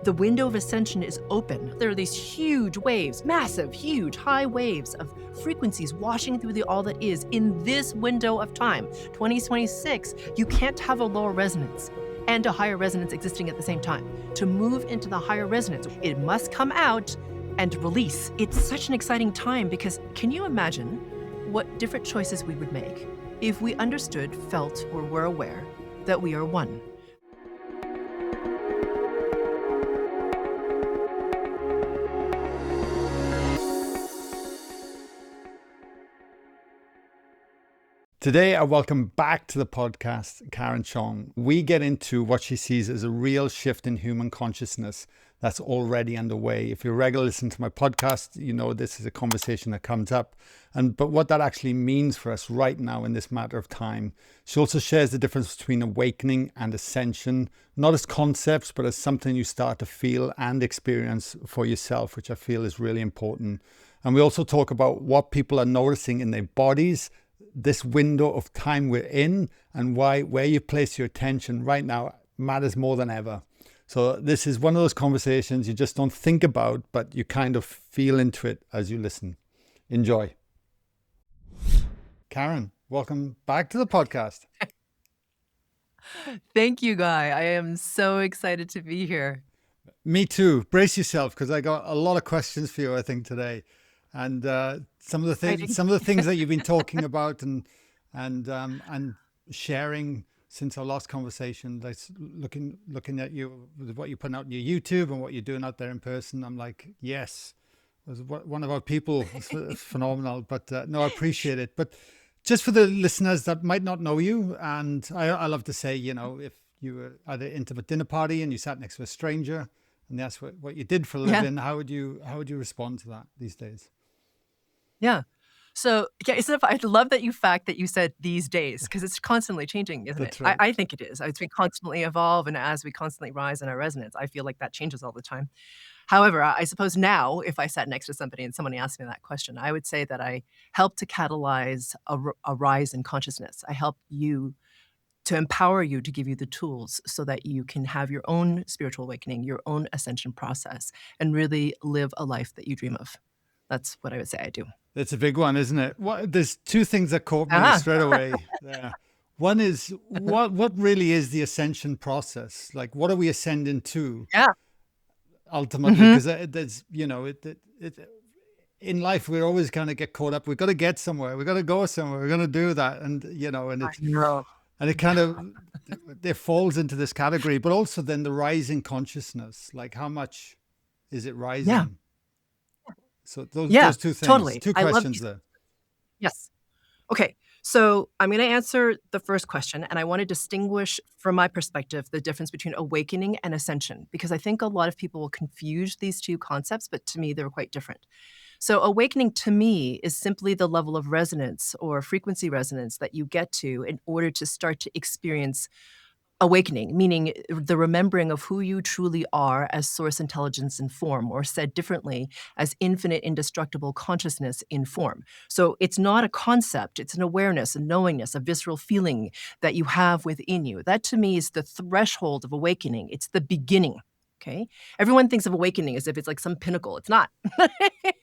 The window of ascension is open. There are these huge waves, massive, huge, high waves of frequencies washing through the all that is in this window of time. 2026, you can't have a lower resonance and a higher resonance existing at the same time. To move into the higher resonance, it must come out and release. It's such an exciting time because can you imagine what different choices we would make if we understood, felt, or were aware that we are one? Today, I welcome back to the podcast Karen Cheong. We get into what she sees as a real shift in human consciousness that's already underway. If you're a regular listener to my podcast, you know this is a conversation that comes up. But what that actually means for us right now in this matter of time. She also shares the difference between awakening and ascension, not as concepts, but as something you start to feel and experience for yourself, which I feel is really important. And we also talk about what people are noticing in their bodies, this window of time we're in, and why where you place your attention right now matters more than ever. So this is one of those conversations you just don't think about, but you kind of feel into it as you listen. Enjoy. Karen, welcome back to the podcast. Thank you, Guy. I am so excited to be here. Me too. Brace yourself, because I got a lot of questions for you, I think, today. And some of the things that you've been talking about and sharing since our last conversation, like looking at you, what you're putting out on your YouTube and what you're doing out there in person, I'm like, yes, as one of our people. It's phenomenal. But no, I appreciate it. But just for the listeners that might not know you, and I love to say, you know, if you were at an intimate dinner party and you sat next to a stranger, and that's what you did for a living, how would you respond to that these days? Yeah. So I love that you said these days, because it's constantly changing, isn't That's it? right. I think it is. As we constantly evolve and as we constantly rise in our resonance, I feel like that changes all the time. However, I suppose now, if I sat next to somebody and somebody asked me that question, I would say that I help to catalyze a rise in consciousness. I help you to empower you, to give you the tools so that you can have your own spiritual awakening, your own ascension process, and really live a life that you dream of. That's what I would say I do. It's a big one, isn't it? There's two things that caught me straight away there. One is what really is the ascension process? Like, what are we ascending to? Yeah. Ultimately, because there's, you know, in life, we're always kind of get caught up. We've got to get somewhere. We've got to go somewhere. We're going to do that. And, you know, and it kind of, it falls into this category, but also then the rising consciousness, like how much is it rising? Yeah. So those two things, totally. two questions there. Yes. Okay. So I'm going to answer the first question, and I want to distinguish from my perspective the difference between awakening and ascension, because I think a lot of people will confuse these two concepts, but to me, they're quite different. So awakening to me is simply the level of resonance or frequency resonance that you get to in order to start to experience awakening, meaning the remembering of who you truly are as source intelligence in form, or said differently, as infinite indestructible consciousness in form. So it's not a concept, it's an awareness, a knowingness, a visceral feeling that you have within you. That to me is the threshold of awakening. It's the beginning. Okay. Everyone thinks of awakening as if it's like some pinnacle. It's not.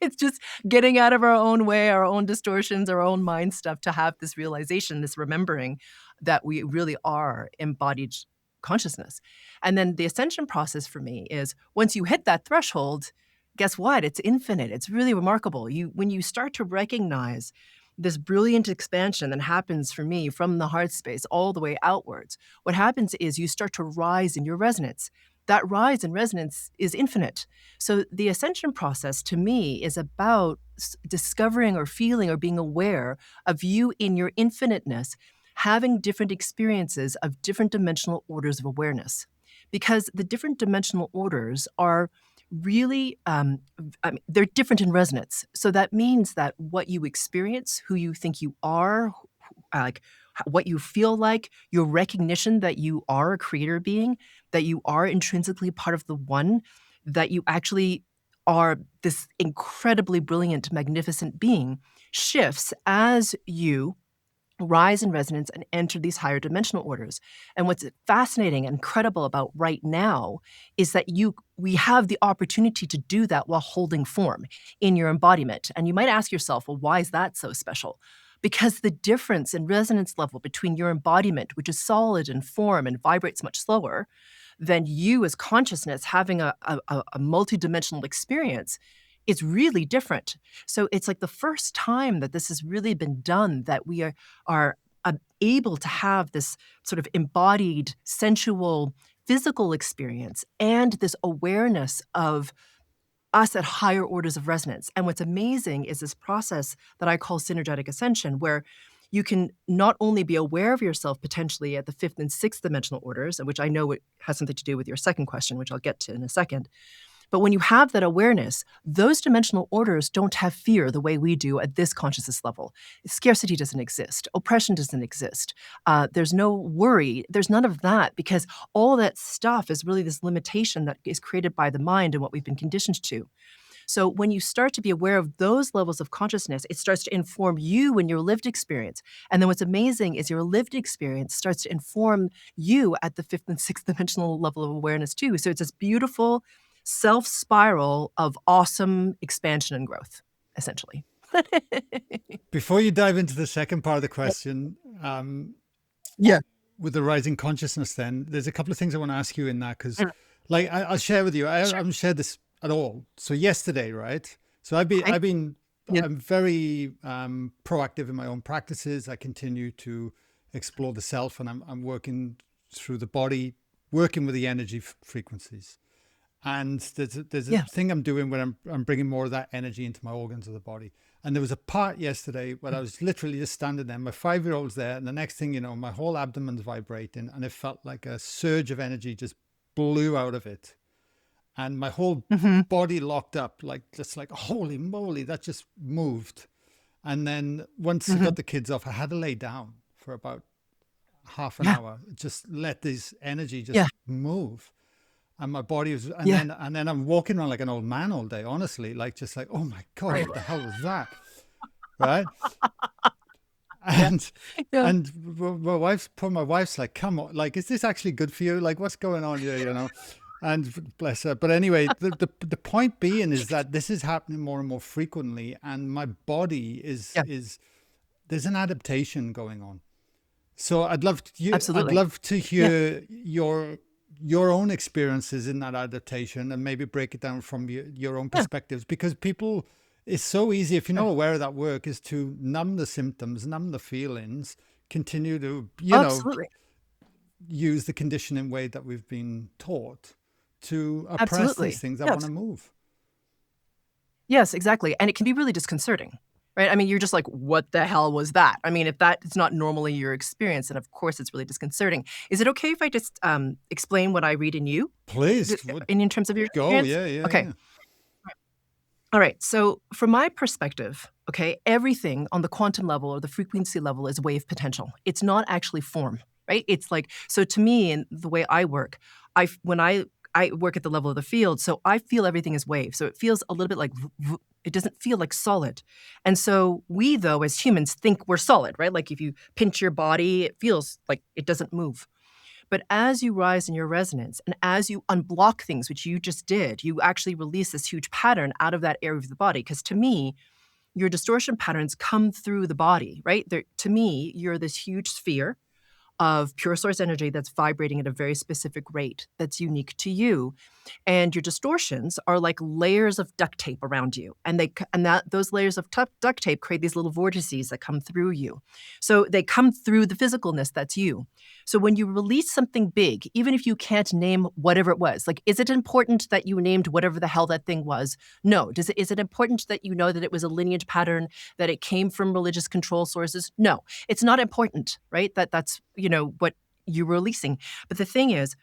It's just getting out of our own way, our own distortions, our own mind stuff to have this realization, this remembering that we really are embodied consciousness. And then the ascension process for me is once you hit that threshold, guess what? It's infinite. It's really remarkable. When you start to recognize this brilliant expansion that happens for me from the heart space all the way outwards, what happens is you start to rise in your resonance. That rise in resonance is infinite. So the ascension process to me is about discovering or feeling or being aware of you in your infiniteness, having different experiences of different dimensional orders of awareness. Because the different dimensional orders are really, they're different in resonance. So that means that what you experience, who you think you are, like what you feel like, your recognition that you are a creator being, that you are intrinsically part of the one, that you actually are this incredibly brilliant, magnificent being, shifts as you rise in resonance and enter these higher dimensional orders. And what's fascinating and incredible about right now is that you we have the opportunity to do that while holding form in your embodiment. And you might ask yourself, well, why is that so special? Because the difference in resonance level between your embodiment, which is solid in form and vibrates much slower, than you as consciousness having a multidimensional experience, is really different. So it's like the first time that this has really been done, that we are able to have this sort of embodied, sensual, physical experience and this awareness of us at higher orders of resonance. And what's amazing is this process that I call synergetic ascension, where you can not only be aware of yourself potentially at the fifth and sixth dimensional orders, which I know it has something to do with your second question, which I'll get to in a second. But when you have that awareness, those dimensional orders don't have fear the way we do at this consciousness level. Scarcity doesn't exist. Oppression doesn't exist. There's no worry. There's none of that, because all that stuff is really this limitation that is created by the mind and what we've been conditioned to. So when you start to be aware of those levels of consciousness, it starts to inform you and your lived experience. And then what's amazing is your lived experience starts to inform you at the fifth and sixth dimensional level of awareness too. So it's this beautiful self-spiral of awesome expansion and growth, essentially. Before you dive into the second part of the question, Yeah. with the rising consciousness, then there's a couple of things I want to ask you in that, because like I'll share with you. I haven't shared this at all. So yesterday, right? So I'm very proactive in my own practices. I continue to explore the self, and I'm working through the body, working with the energy frequencies. And there's a thing I'm doing where I'm bringing more of that energy into my organs of the body. And there was a part yesterday where I was literally just standing there. My 5-year-old's there, and the next thing you know, my whole abdomen's vibrating, and it felt like a surge of energy just blew out of it. And my whole body locked up, like just like, holy moly, that just moved. And then once I got the kids off, I had to lay down for about half an hour, just let this energy just move. And my body was, and then I'm walking around like an old man all day, honestly, like just like, oh my God, what the hell was that? Right? And my wife's like, come on, like, is this actually good for you? Like, what's going on here, you know? And bless her. But anyway, the point being is that this is happening more and more frequently, and my body is there's an adaptation going on. So I'd love to hear your own experiences in that adaptation, and maybe break it down from your own perspectives, because people, it's so easy, if you're not aware of that work, is to numb the symptoms, numb the feelings, continue to, use the conditioning way that we've been taught to oppress these things that want to move. Yes, exactly. And it can be really disconcerting, right? I mean, you're just like, what the hell was that? I mean, if that is not normally your experience, then of course it's really disconcerting. Is it okay if I just explain what I read in you? Please. In terms of your experience? Yeah. Okay. Yeah. All right. So from my perspective, okay, everything on the quantum level or the frequency level is wave potential. It's not actually form, right? It's like, so to me, and the way I work, when I work at the level of the field, so I feel everything is wave. So it feels a little bit like, it doesn't feel like solid. And so we, though, as humans, think we're solid, right? Like if you pinch your body, it feels like it doesn't move. But as you rise in your resonance and as you unblock things, which you just did, you actually release this huge pattern out of that area of the body. Because to me, your distortion patterns come through the body, right? To me, you're this huge sphere of pure source energy that's vibrating at a very specific rate that's unique to you. And your distortions are like layers of duct tape around you. And those layers of duct tape create these little vortices that come through you. So they come through the physicalness that's you. So when you release something big, even if you can't name whatever it was, like, is it important that you named whatever the hell that thing was? No. Is it important that you know that it was a lineage pattern, that it came from religious control sources? No. It's not important, right? That's what you're releasing. But the thing is,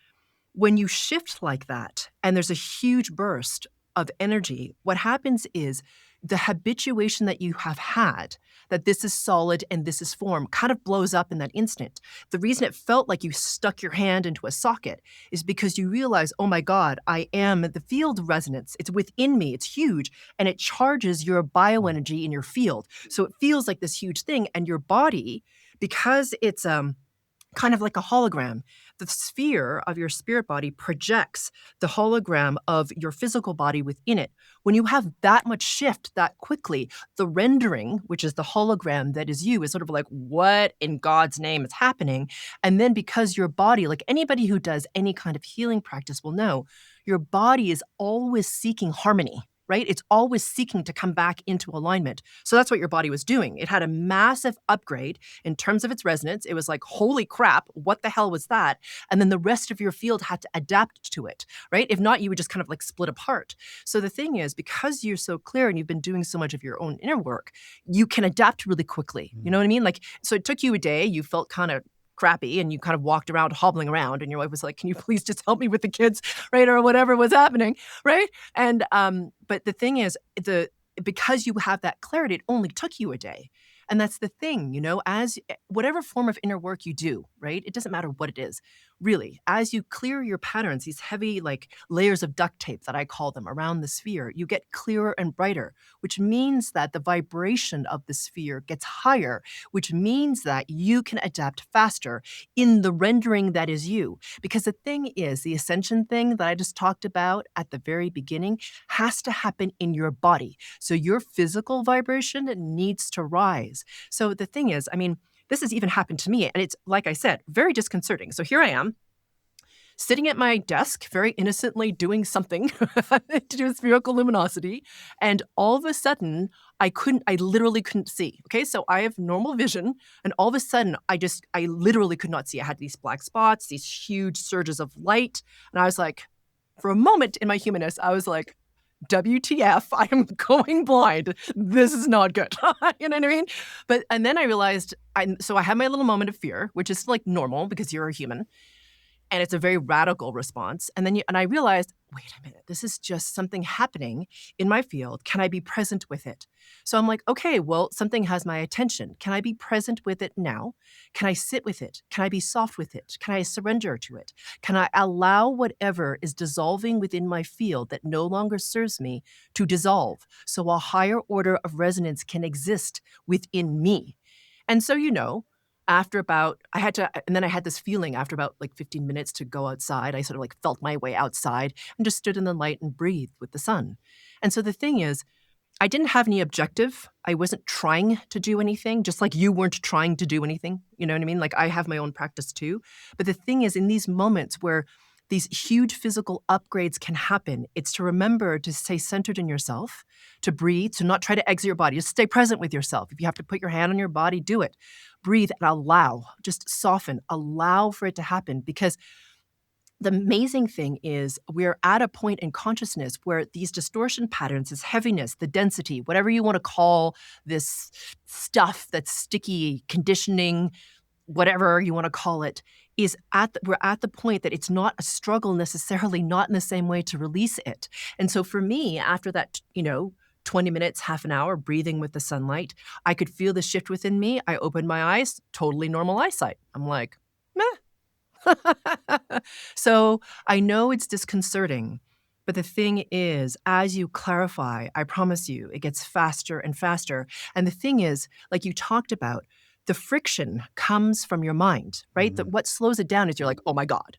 when you shift like that and there's a huge burst of energy, what happens is the habituation that you have had, that this is solid and this is form, kind of blows up in that instant. The reason it felt like you stuck your hand into a socket is because you realize, oh my God, I am the field resonance. It's within me. It's huge. And it charges your bioenergy in your field. So it feels like this huge thing. And your body, because it's kind of like a hologram, the sphere of your spirit body projects the hologram of your physical body within it. When you have that much shift that quickly, the rendering, which is the hologram that is you, is sort of like, what in God's name is happening? And then because your body, like anybody who does any kind of healing practice will know, your body is always seeking harmony, right? It's always seeking to come back into alignment. So that's what your body was doing. It had a massive upgrade in terms of its resonance. It was like, holy crap, what the hell was that? And then the rest of your field had to adapt to it, right? If not, you would just kind of like split apart. So the thing is, because you're so clear and you've been doing so much of your own inner work, you can adapt really quickly. You know what I mean? Like, so it took you a day, you felt kind of crappy and you kind of walked around hobbling around and your wife was like, can you please just help me with the kids, right? Or whatever was happening, right? And but the thing is, because you have that clarity, it only took you a day. And that's the thing, you know, as whatever form of inner work you do, right? It doesn't matter what it is. Really, as you clear your patterns, these heavy like layers of duct tape that I call them around the sphere, you get clearer and brighter, which means that the vibration of the sphere gets higher, which means that you can adapt faster in the rendering that is you. Because the thing is, the ascension thing that I just talked about at the very beginning has to happen in your body. So your physical vibration needs to rise. So the thing is, I mean, this has even happened to me. And it's, like I said, very disconcerting. So here I am, sitting at my desk, very innocently doing something to do with spherical luminosity. And all of a sudden, I literally couldn't see. Okay. So I have normal vision. And all of a sudden, I literally could not see. I had these black spots, these huge surges of light. And I was like, for a moment in my humanness, I was like, WTF, I am going blind. This is not good. You know what I mean? And then I realized, so I had my little moment of fear, which is like normal because you're a human. And it's a very radical response. And then I realized, wait a minute, this is just something happening in my field. Can I be present with it? So I'm like, okay, well, something has my attention. Can I be present with it now? Can I sit with it? Can I be soft with it? Can I surrender to it? Can I allow whatever is dissolving within my field that no longer serves me to dissolve so a higher order of resonance can exist within me? And so, you know, after about, and then I had this feeling after about like 15 minutes to go outside. I sort of like felt my way outside and just stood in the light and breathed with the sun. And so the thing is, I didn't have any objective. I wasn't trying to do anything, just like you weren't trying to do anything. You know what I mean? Like I have my own practice too. But the thing is, in these moments where these huge physical upgrades can happen, it's to remember to stay centered in yourself, to breathe, to not try to exit your body, just stay present with yourself. If you have to put your hand on your body, do it. Breathe and allow, just soften, allow for it to happen. Because the amazing thing is we're at a point in consciousness where these distortion patterns, this heaviness, the density, whatever you want to call this stuff that's sticky, conditioning, whatever you want to call it, we're at the point that it's not a struggle necessarily, not in the same way to release it. And so for me, after that, 20 minutes, half an hour, breathing with the sunlight, I could feel the shift within me. I opened my eyes, totally normal eyesight. I'm like, meh. So I know it's disconcerting, but the thing is, as you clarify, I promise you, it gets faster and faster. And the thing is, like you talked about, the friction comes from your mind, right? That what slows it down is you're like, oh my God,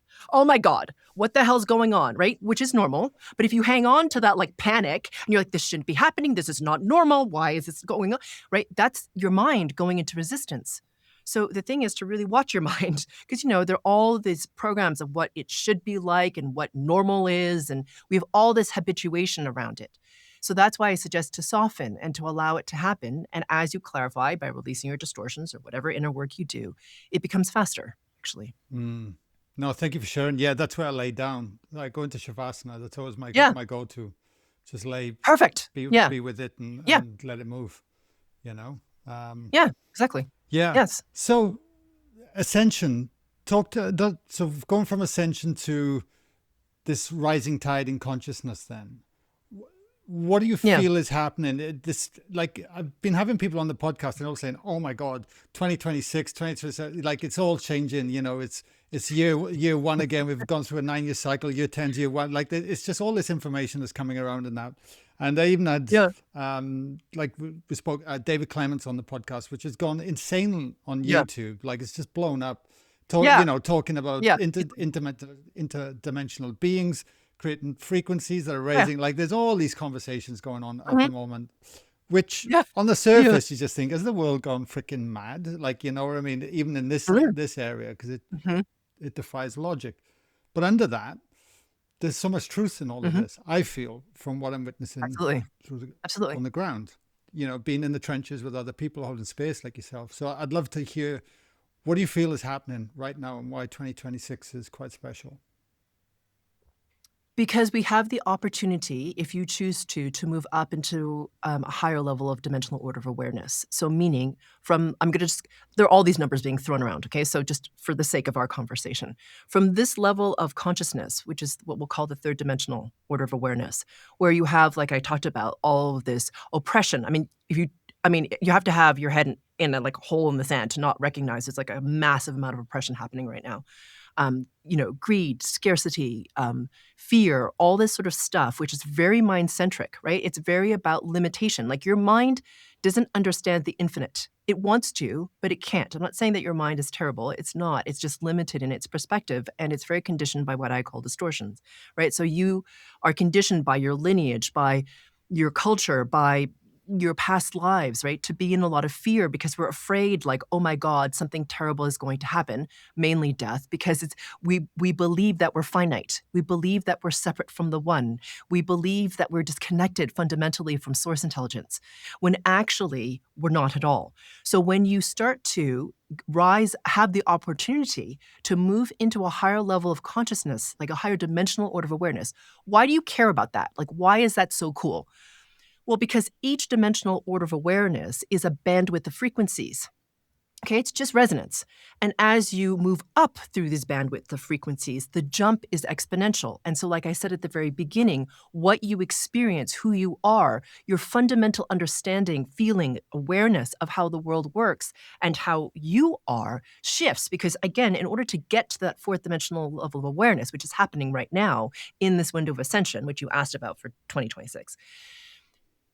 what the hell's going on, right? Which is normal. But if you hang on to that like panic and you're like, this shouldn't be happening, this is not normal, why is this going on, right? That's your mind going into resistance. So the thing is to really watch your mind because, there are all these programs of what it should be like and what normal is. And we have all this habituation around it. So that's why I suggest to soften and to allow it to happen. And as you clarify by releasing your distortions or whatever inner work you do, it becomes faster, actually. No, thank you for sharing. Yeah, that's where I lay down. I go into Shavasana. That's always my go-to. Just lay. Perfect. Be with it and let it move, Yeah, exactly. Yeah. Yes. So Ascension, so going from Ascension to this rising tide in consciousness then, what do you feel is happening? I've been having people on the podcast and all saying, oh my God, 2026, 2027, like it's all changing, it's year one again. We've gone through a 9-year cycle, year 10, year one, like it's just all this information that's coming around and that. And I even had, we spoke, David Clements on the podcast, which has gone insane on YouTube. Like it's just blown up You Yeah. know, talking about Yeah. interdimensional beings, creating frequencies that are Yeah. raising. Like there's all these conversations going on at the Mhm. moment, which Yeah. on the Yeah. surface you just think, has the world gone freaking mad? Like, you know what I mean? Even in this area, because Mhm. it defies logic. But under that, there's so much truth in all of Mhm. this, I feel, from what I'm witnessing Absolutely. through Absolutely. on the ground, you know, being in the trenches with other people holding space like yourself. So I'd love to hear, what do you feel is happening right now and why 2026 is quite special? Because we have the opportunity, if you choose to move up into a higher level of dimensional order of awareness. So, meaning I'm going to just, there are all these numbers being thrown around, okay? So, just for the sake of our conversation, from this level of consciousness, which is what we'll call the third dimensional order of awareness, where you have, like I talked about, all of this oppression. I mean, you have to have your head in a like hole in the sand to not recognize it's like a massive amount of oppression happening right now. Greed, scarcity, fear, all this sort of stuff, which is very mind centric, right? It's very about limitation. Like your mind doesn't understand the infinite. It wants to, but it can't. I'm not saying that your mind is terrible. It's not. It's just limited in its perspective, and it's very conditioned by what I call distortions, right? So you are conditioned by your lineage, by your culture, by your past lives, right? To be in a lot of fear because we're afraid, like, oh my God, something terrible is going to happen, mainly death, because we believe that we're finite. We believe that we're separate from the one. We believe that we're disconnected fundamentally from source intelligence, when actually we're not at all. So when you start to have the opportunity to move into a higher level of consciousness, like a higher dimensional order of awareness, why do you care about that? Like, why is that so cool? Well, because each dimensional order of awareness is a bandwidth of frequencies. Okay, it's just resonance. And as you move up through this bandwidth of frequencies, the jump is exponential. And so, like I said at the very beginning, what you experience, who you are, your fundamental understanding, feeling, awareness of how the world works and how you are shifts. Because again, in order to get to that fourth dimensional level of awareness, which is happening right now in this window of ascension, which you asked about for 2026,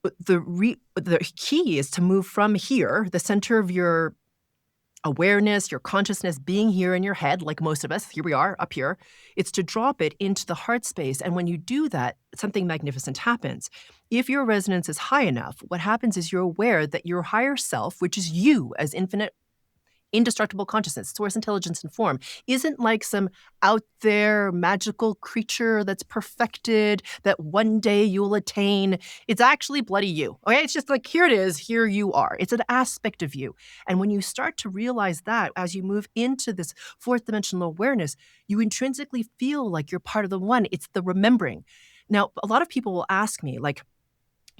but the key is to move from here, the center of your awareness, your consciousness being here in your head, like most of us, here we are up here. It's to drop it into the heart space. And when you do that, something magnificent happens. If your resonance is high enough, what happens is you're aware that your higher self, which is you as infinite indestructible consciousness, source intelligence and form, isn't like some out there magical creature that's perfected that one day you'll attain. It's actually bloody you. Okay. It's just like, here it is, here you are. It's an aspect of you. And when you start to realize that as you move into this fourth dimensional awareness, you intrinsically feel like you're part of the one. It's the remembering. Now, a lot of people will ask me, like,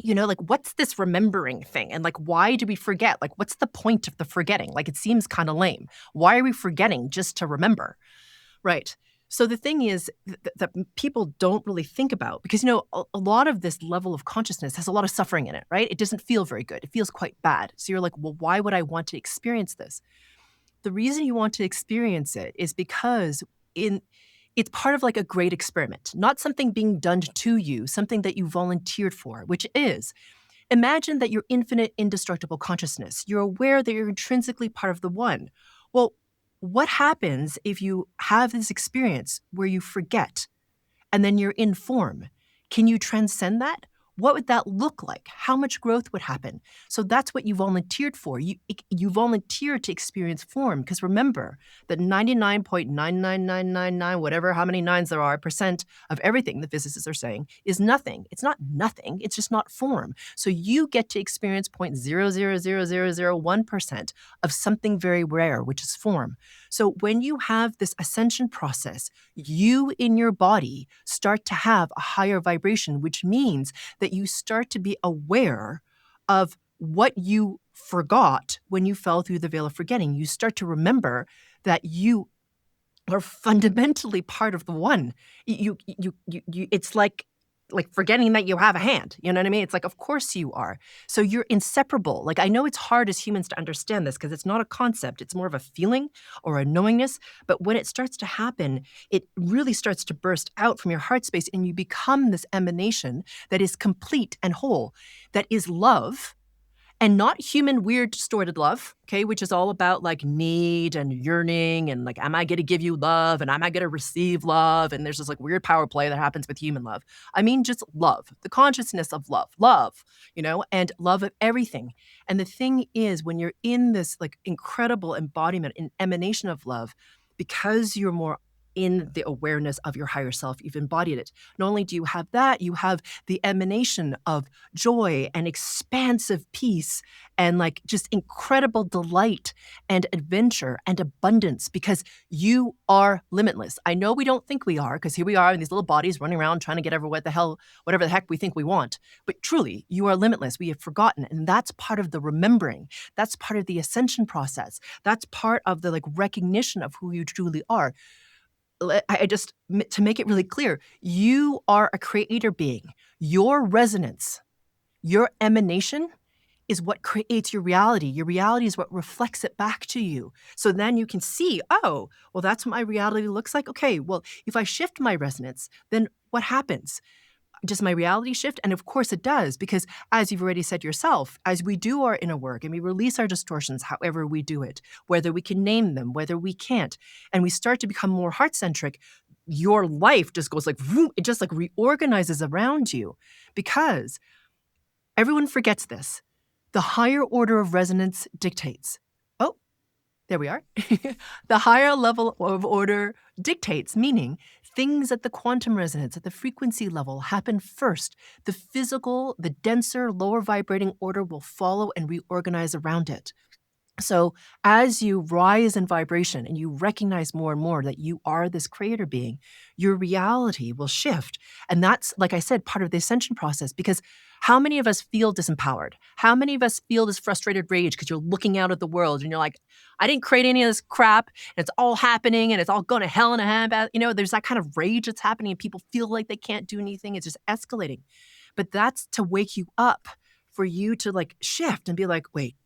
like, what's this remembering thing? And like, why do we forget? Like, what's the point of the forgetting? Like, it seems kind of lame. Why are we forgetting just to remember? Right. So the thing is that people don't really think about, because, a lot of this level of consciousness has a lot of suffering in it, right? It doesn't feel very good. It feels quite bad. So you're like, well, why would I want to experience this? The reason you want to experience it is because it's part of like a great experiment, not something being done to you, something that you volunteered for, which is, imagine that you're infinite, indestructible consciousness. You're aware that you're intrinsically part of the one. Well, what happens if you have this experience where you forget and then you're in form? Can you transcend that? What would that look like? How much growth would happen? So that's what you volunteered for. You volunteered to experience form, because remember that 99.99999, whatever, how many nines there are, percent of everything the physicists are saying is nothing. It's not nothing. It's just not form. So you get to experience 0.0000001% of something very rare, which is form. So when you have this ascension process, you in your body start to have a higher vibration, which means that you start to be aware of what you forgot when you fell through the veil of forgetting. You start to remember that you are fundamentally part of the one. It's like forgetting that you have a hand. You know what I mean? It's like, of course you are. So you're inseparable. Like, I know it's hard as humans to understand this because it's not a concept. It's more of a feeling or a knowingness. But when it starts to happen, it really starts to burst out from your heart space, and you become this emanation that is complete and whole, that is love. and not human weird distorted love, okay, which is all about like need and yearning and like, am I going to give you love and am I going to receive love? And there's this like weird power play that happens with human love. I mean, just love, the consciousness of love, and love of everything. And the thing is, when you're in this like incredible embodiment and emanation of love, because you're more in the awareness of your higher self, you've embodied it. Not only do you have that, you have the emanation of joy and expansive peace and like just incredible delight and adventure and abundance because you are limitless. I know we don't think we are because here we are in these little bodies running around trying to get over whatever the heck we think we want. But truly, you are limitless. We have forgotten. And that's part of the remembering. That's part of the ascension process. That's part of the like recognition of who you truly are. To make it really clear, you are a creator being. Your resonance, your emanation is what creates your reality. Your reality is what reflects it back to you. So then you can see, oh, well, that's what my reality looks like. Okay, well, if I shift my resonance, then what happens? Does my reality shift? And of course it does, because as you've already said yourself, as we do our inner work and we release our distortions, however we do it, whether we can name them, whether we can't, and we start to become more heart-centric, your life just goes like, it just like reorganizes around you, because everyone forgets this. The higher order of resonance dictates. Oh, there we are. The higher level of order dictates, meaning things at the quantum resonance, at the frequency level, happen first. The physical, the denser, lower vibrating order will follow and reorganize around it. So as you rise in vibration and you recognize more and more that you are this creator being, your reality will shift. And that's, like I said, part of the ascension process, because how many of us feel disempowered? How many of us feel this frustrated rage because you're looking out at the world and you're like, I didn't create any of this crap and it's all happening and it's all going to hell in a handbasket. There's that kind of rage that's happening and people feel like they can't do anything. It's just escalating. But that's to wake you up, for you to like shift and be like, wait,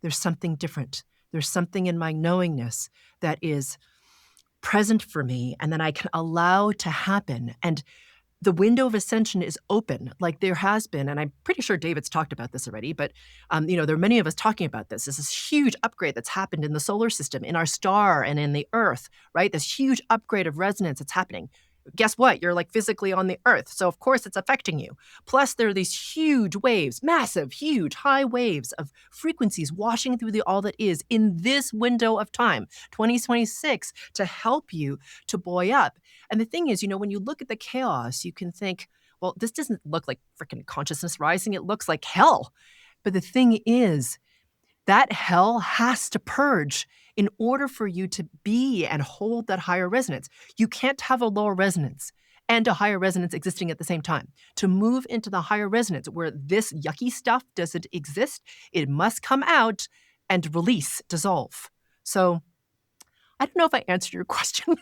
there's something different. There's something in my knowingness that is present for me and that I can allow to happen. And the window of ascension is open, like there has been, and I'm pretty sure David's talked about this already, but there are many of us talking about this. This is huge upgrade that's happened in the solar system, in our star and in the Earth, right? This huge upgrade of resonance that's happening. Guess what? You're like physically on the Earth, so of course it's affecting you. Plus there are these huge waves, massive, huge, high waves of frequencies washing through all that is in this window of time, 2026, to help you to buoy up. And the thing is, when you look at the chaos, you can think, well, this doesn't look like freaking consciousness rising. It looks like hell. But the thing is, that hell has to purge in order for you to be and hold that higher resonance. You can't have a lower resonance and a higher resonance existing at the same time. To move into the higher resonance where this yucky stuff doesn't exist, it must come out and release, dissolve. So I don't know if I answered your question.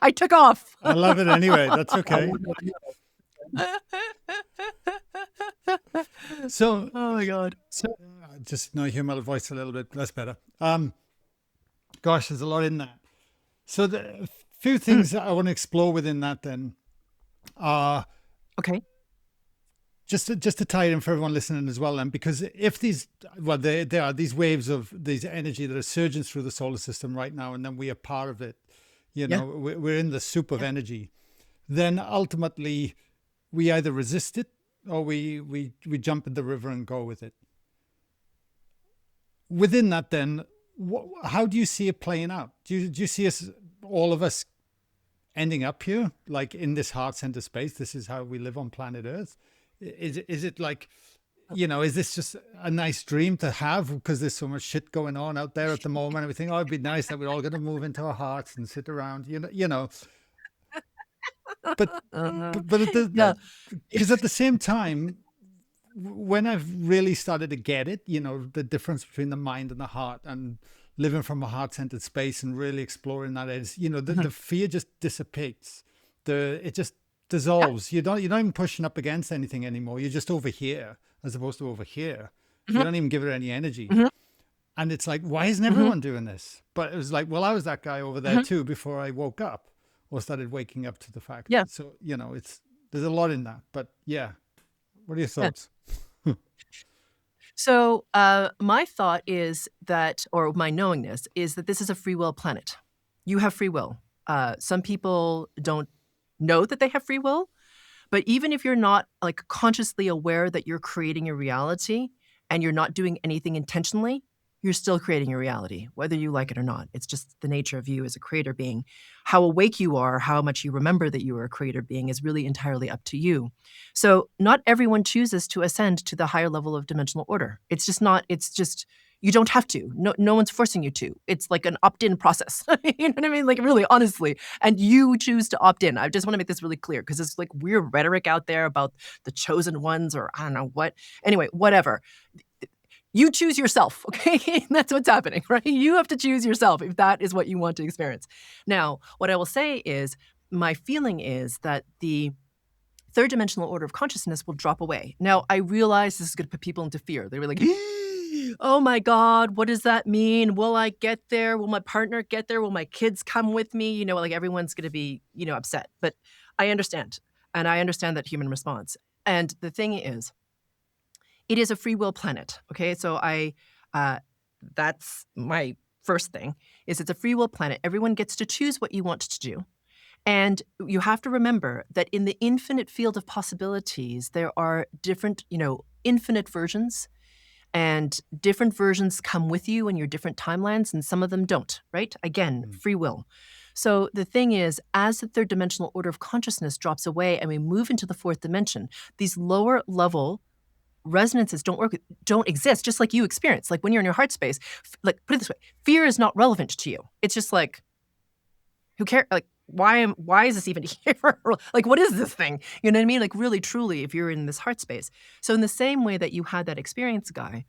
I took off. I love it anyway. That's okay. So, oh my God. So, just hear my voice a little bit. That's better. Gosh, there's a lot in that. So the few things that I want to explore within that then are okay. Just to tie it in for everyone listening as well, then, because if there are these waves of these energy that are surging through the solar system right now, and then we are part of it. We're in the soup of energy. Then ultimately, we either resist it or we jump in the river and go with it. Within that, then, how do you see it playing out? Do you see all of us ending up here, like in this heart center space? This is how we live on planet Earth. Is it like, is this just a nice dream to have because there's so much shit going on out there at the moment? And we think, oh, it'd be nice that we're all going to move into our hearts and sit around, But because at the same time, when I've really started to get it, the difference between the mind and the heart and living from a heart-centered space and really exploring that is, the fear just dissipates. It just dissolves. You're not even pushing up against anything anymore. You're just over here as opposed to over here. You don't even give it any energy. And it's like, why isn't everyone doing this? But it was like, well, I was that guy over there too before I woke up or started waking up to the fact. Yeah. So, there's a lot in that. But yeah, what are your thoughts? So my thought is that, or my knowingness is that this is a free will planet. You have free will. Some people don't know that they have free will, but even if you're not like consciously aware that you're creating your reality and you're not doing anything intentionally, you're still creating your reality, whether you like it or not. It's just the nature of you as a creator being. How awake you are, how much you remember that you are a creator being is really entirely up to you. So not everyone chooses to ascend to the higher level of dimensional order. It's just not, it's just, you don't have to. No one's forcing you to. It's like an opt-in process. You know what I mean? Like really, honestly. And you choose to opt in. I just want to make this really clear because it's like weird rhetoric out there about the chosen ones or I don't know what. Anyway, whatever. You choose yourself, okay? That's what's happening, right? You have to choose yourself if that is what you want to experience. Now, what I will say is my feeling is that the third dimensional order of consciousness will drop away. Now, I realize this is going to put people into fear. They were like, oh my God, what does that mean? Will I get there? Will my partner get there? Will my kids come with me? You know, like everyone's going to be, upset. But I understand. And I understand that human response. And the thing is, it is a free will planet. Okay. So that's my first thing is it's a free will planet. Everyone gets to choose what you want to do. And you have to remember that in the infinite field of possibilities, there are different, infinite versions, and different versions come with you in your different timelines, and some of them don't, right? Again, free will. So the thing is, as the third dimensional order of consciousness drops away and we move into the fourth dimension, these lower level resonances don't exist, just like you experience. Like when you're in your heart space, like put it this way, fear is not relevant to you. It's just like, who cares? Like, why is this even here? Like, what is this thing? You know what I mean? Like, really, truly, if you're in this heart space. So in the same way that you had that experience, Guy,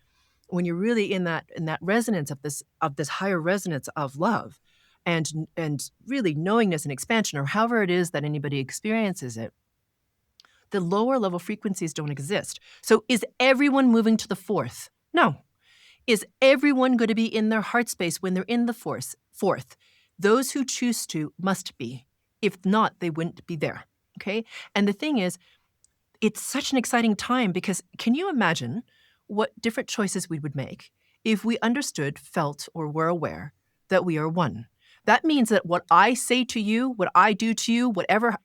when you're really in that resonance of this higher resonance of love, and really knowingness and expansion, or however it is that anybody experiences it, the lower level frequencies don't exist. So is everyone moving to the fourth? No. Is everyone going to be in their heart space when they're in the fourth? Those who choose to must be. If not, they wouldn't be there. Okay? And the thing is, it's such an exciting time because can you imagine what different choices we would make if we understood, felt, or were aware that we are one? That means that what I say to you, what I do to you, whatever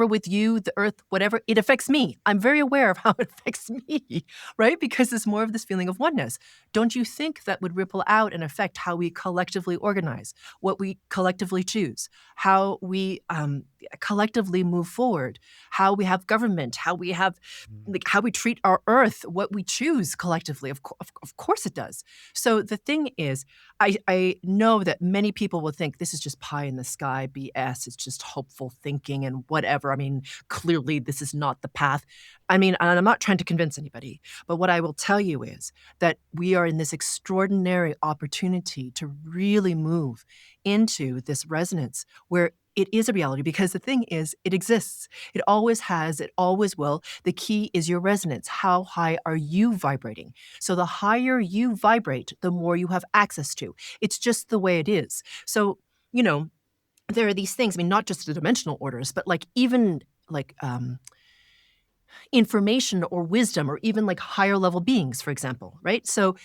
with you, the earth, whatever, it affects me. I'm very aware of how it affects me, right? Because it's more of this feeling of oneness. Don't you think that would ripple out and affect how we collectively organize, what we collectively choose, how we collectively move forward, how we have government, how we have, how we treat our earth, what we choose collectively? Of course it does. So the thing is, I know that many people will think this is just pie in the sky BS. It's just hopeful thinking and whatever. I mean, clearly this is not the path. I mean, and I'm not trying to convince anybody, but what I will tell you is that we are in this extraordinary opportunity to really move into this resonance where it is a reality, because the thing is, it exists. It always has, it always will. The key is your resonance. How high are you vibrating? So the higher you vibrate, the more you have access to. It's just the way it is. So, there are these things, I mean, not just the dimensional orders, but like even like information or wisdom, or even like higher level beings, for example, right? So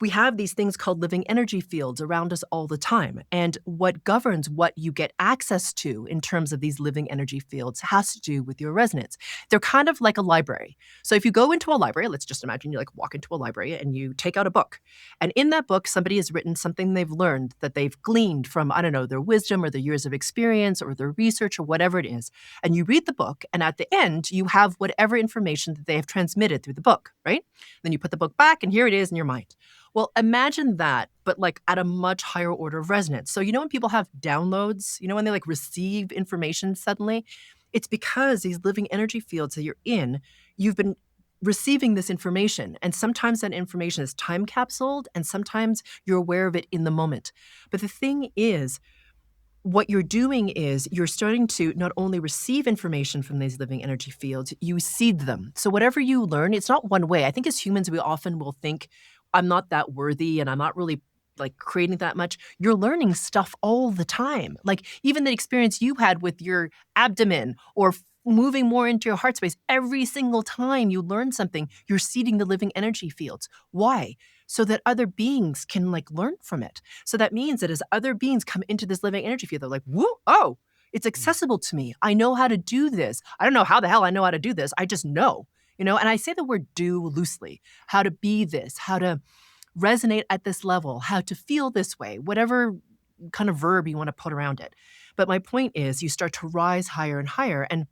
we have these things called living energy fields around us all the time. And what governs what you get access to in terms of these living energy fields has to do with your resonance. They're kind of like a library. So if you go into a library, let's just imagine you like walk into a library and you take out a book. And in that book, somebody has written something they've learned that they've gleaned from, I don't know, their wisdom or their years of experience or their research or whatever it is. And you read the book, and at the end, you have whatever information that they have transmitted through the book, right? Then you put the book back, and here it is in your mind. Well, imagine that, but like at a much higher order of resonance. So, when people have downloads, when they like receive information suddenly, it's because these living energy fields that you're in, you've been receiving this information. And sometimes that information is time capsuled, and sometimes you're aware of it in the moment. But the thing is, what you're doing is you're starting to not only receive information from these living energy fields, you seed them. So whatever you learn, it's not one way. I think as humans, we often will think, I'm not that worthy and I'm not really like creating that much. You're learning stuff all the time. Like even the experience you had with your abdomen or moving more into your heart space. Every single time you learn something, you're seeding the living energy fields. Why? So that other beings can like learn from it. So that means that as other beings come into this living energy field, they're like, whoa, oh, it's accessible to me. I know how to do this. I don't know how the hell I know how to do this. I just know, and I say the word do loosely, how to be this, how to resonate at this level, how to feel this way, whatever kind of verb you want to put around it. But my point is you start to rise higher and higher. And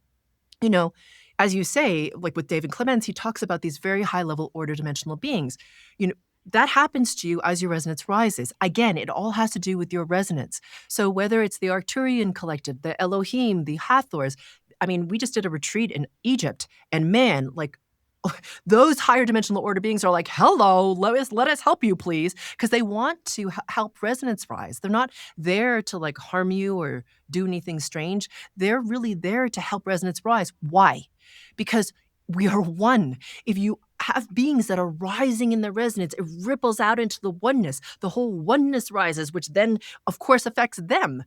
you know, as you say, like with David Clements, he talks about these very high level order dimensional beings. You know, that happens to you as your resonance rises. Again, it all has to do with your resonance. So whether it's the Arcturian collective, the Elohim, the Hathors, I mean, we just did a retreat in Egypt, and man, like those higher dimensional order beings are like, hello, let us help you, please, because they want to help resonance rise. They're not there to like harm you or do anything strange. They're really there to help resonance rise. Why? Because we are one. If you have beings that are rising in their resonance, it ripples out into the oneness. The whole oneness rises, which then, of course, affects them.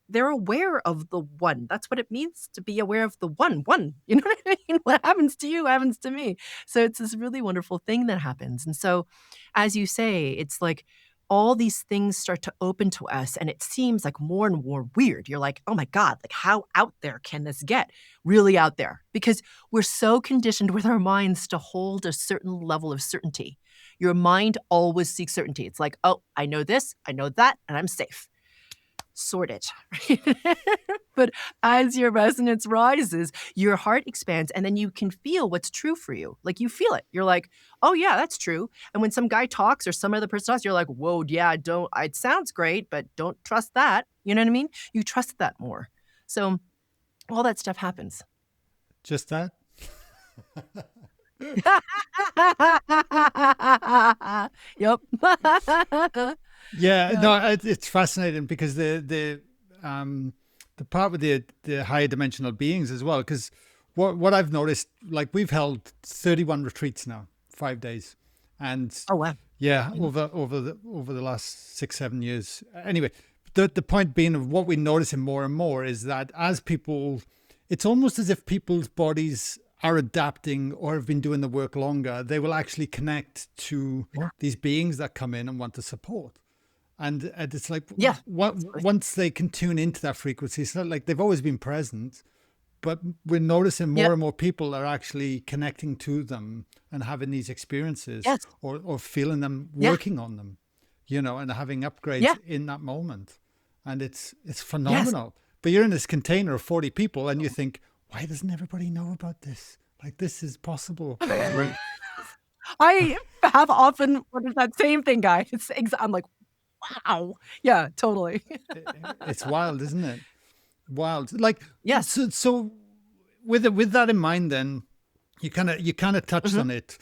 They're aware of the one. That's what it means to be aware of the one. One. You know what I mean? What happens to you happens to me. So it's this really wonderful thing that happens. And so, as you say, it's like all these things start to open to us, and it seems like more and more weird. You're like, oh my God, like how out there can this get? Really out there. Because we're so conditioned with our minds to hold a certain level of certainty. Your mind always seeks certainty. It's like, oh, I know this, I know that, and I'm safe. Sort it. Right? But as your resonance rises, your heart expands, and then you can feel what's true for you. Like you feel it. You're like, oh yeah, that's true. And when some guy talks or some other person talks, you're like, whoa, yeah, it sounds great, but don't trust that. You know what I mean? You trust that more. So all that stuff happens. Just that? Yep. Yeah, Yeah. no, it's fascinating because the part with the higher dimensional beings as well. Because what I've noticed, like we've held 31 retreats now, 5 days, and Oh wow. yeah, over the last 6-7 years. Anyway, the point being of what we're noticing more and more is that as people, it's almost as if people's bodies are adapting or have been doing the work longer. They will actually connect to these beings that come in and want to support. And it's like, Yeah. once they can tune into that frequency, it's not like they've always been present, but we're noticing more Yep. and more people are actually connecting to them and having these experiences, Yes. or feeling them, Yeah. working on them, and having upgrades Yeah. in that moment. And it's Yes. phenomenal. But you're in this container of 40 people and you think, why doesn't everybody know about this? Like, this is possible. I have often wondered that same thing, guys. I'm like, wow. Yeah, totally. It's wild, isn't it? Wild. Like, Yes. so with that in mind, then you kind of touched Mhm. on it.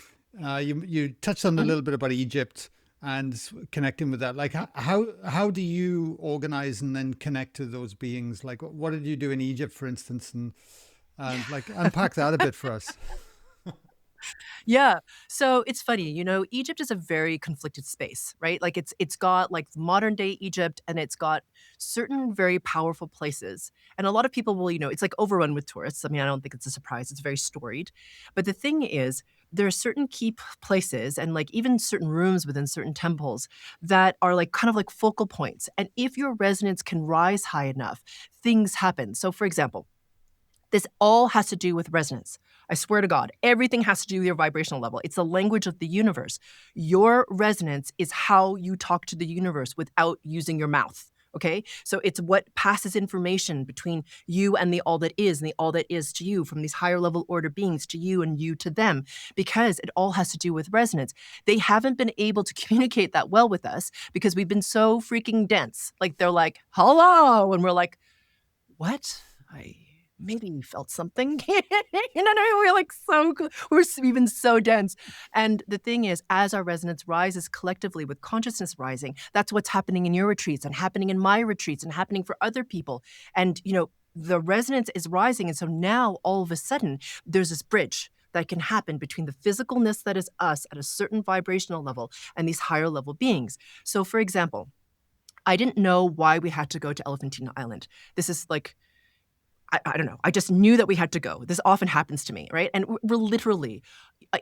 You touched on a Mhm. little bit about Egypt and connecting with that. Like, how do you organize and then connect to those beings? Like, what did you do in Egypt, for instance, and like unpack that a bit for us? Yeah. So it's funny, Egypt is a very conflicted space, right? Like it's got like modern day Egypt, and it's got certain very powerful places. And a lot of people will, it's like overrun with tourists. I mean, I don't think it's a surprise. It's very storied. But the thing is, there are certain key places and like even certain rooms within certain temples that are like kind of like focal points. And if your resonance can rise high enough, things happen. So for example, this all has to do with resonance. I swear to God, everything has to do with your vibrational level. It's the language of the universe. Your resonance is how you talk to the universe without using your mouth. Okay? So it's what passes information between you and the all that is, and the all that is to you, from these higher level order beings to you and you to them, because it all has to do with resonance. They haven't been able to communicate that well with us because we've been so freaking dense. Like they're like, hello. And we're like, what? I maybe felt something. We're like we've been so dense. And the thing is, as our resonance rises collectively with consciousness rising, that's what's happening in your retreats and happening in my retreats and happening for other people. And, the resonance is rising. And so now all of a sudden, there's this bridge that can happen between the physicalness that is us at a certain vibrational level and these higher level beings. So, for example, I didn't know why we had to go to Elephantine Island. This is like I don't know. I just knew that we had to go. This often happens to me, right? And we're literally,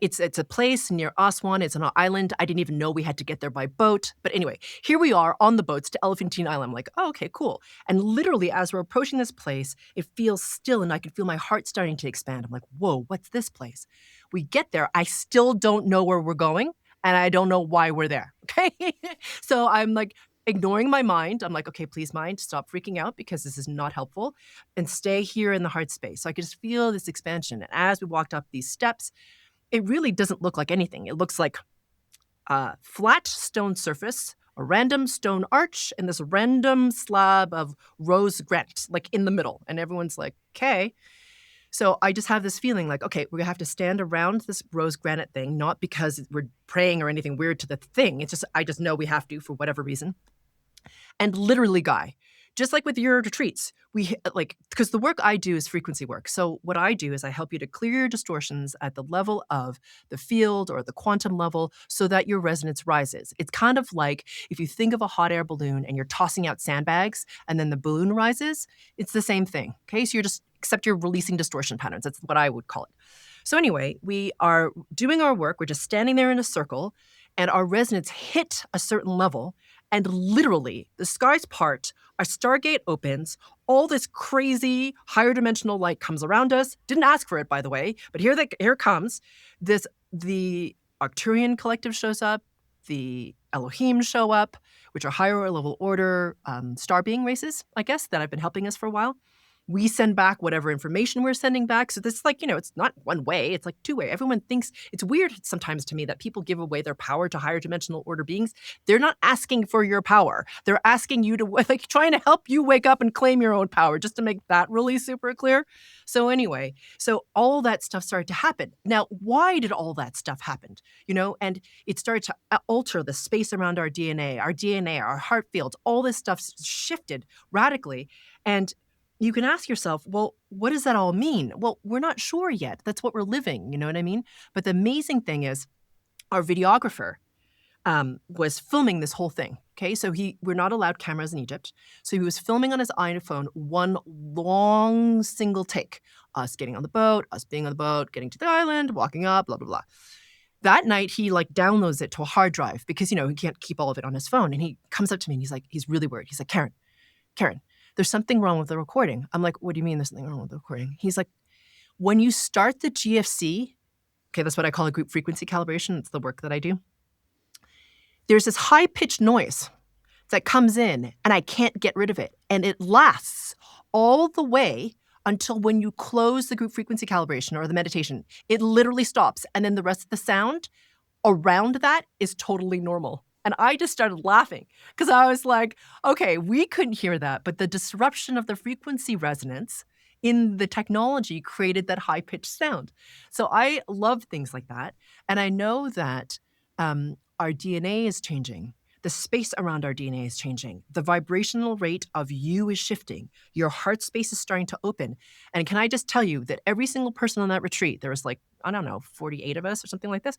it's a place near Aswan. It's on an island. I didn't even know we had to get there by boat. But anyway, here we are on the boats to Elephantine Island. I'm like, oh, okay, cool. And literally, as we're approaching this place, it feels still, and I can feel my heart starting to expand. I'm like, whoa, what's this place? We get there. I still don't know where we're going, and I don't know why we're there. Okay, so I'm like ignoring my mind. I'm like, okay, please, mind, stop freaking out because this is not helpful and stay here in the heart space. So I could just feel this expansion. And as we walked up these steps, it really doesn't look like anything. It looks like a flat stone surface, a random stone arch, and this random slab of rose granite, like in the middle. And everyone's like, okay. So I just have this feeling like, okay, we're gonna have to stand around this rose granite thing, not because we're praying or anything weird to the thing. It's just, I just know we have to for whatever reason. And literally, Guy, just like with your retreats, we like, because the work I do is frequency work. So what I do is I help you to clear your distortions at the level of the field or the quantum level so that your resonance rises. It's kind of like if you think of a hot air balloon and you're tossing out sandbags and then the balloon rises, it's the same thing. Okay, so except you're releasing distortion patterns. That's what I would call it. So anyway, we are doing our work. We're just standing there in a circle and our resonance hit a certain level. And literally, the skies part, our Stargate opens, all this crazy higher dimensional light comes around us. Didn't ask for it, by the way, but here it comes. The Arcturian collective shows up, the Elohim show up, which are higher level order star being races, I guess, that have been helping us for a while. We send back whatever information we're sending back. So this is like, it's not one way, it's like two way. Everyone thinks it's weird sometimes to me that people give away their power to higher dimensional order beings. They're not asking for your power. They're asking you to, like, trying to help you wake up and claim your own power, just to make that really super clear. So anyway, so all that stuff started to happen. Now, why did all that stuff happen? And it started to alter the space around our DNA, our heart fields, all this stuff shifted radically. And you can ask yourself, well, what does that all mean? Well, we're not sure yet. That's what we're living, you know what I mean? But the amazing thing is our videographer was filming this whole thing, okay? So we're not allowed cameras in Egypt. So he was filming on his iPhone one long single take. Us getting on the boat, us being on the boat, getting to the island, walking up, blah, blah, blah. That night, he downloads it to a hard drive because, he can't keep all of it on his phone. And he comes up to me and he's really worried. He's like, Karen, there's something wrong with the recording. I'm like, what do you mean there's something wrong with the recording? He's like, when you start the GFC, okay, that's what I call a group frequency calibration. It's the work that I do. There's this high-pitched noise that comes in, and I can't get rid of it. And it lasts all the way until when you close the group frequency calibration or the meditation. It literally stops. And then the rest of the sound around that is totally normal. And I just started laughing because I was like, okay, we couldn't hear that, but the disruption of the frequency resonance in the technology created that high-pitched sound. So I love things like that. And I know that our DNA is changing. The space around our DNA is changing. The vibrational rate of you is shifting. Your heart space is starting to open. And can I just tell you that every single person on that retreat, there was 48 of us or something like this,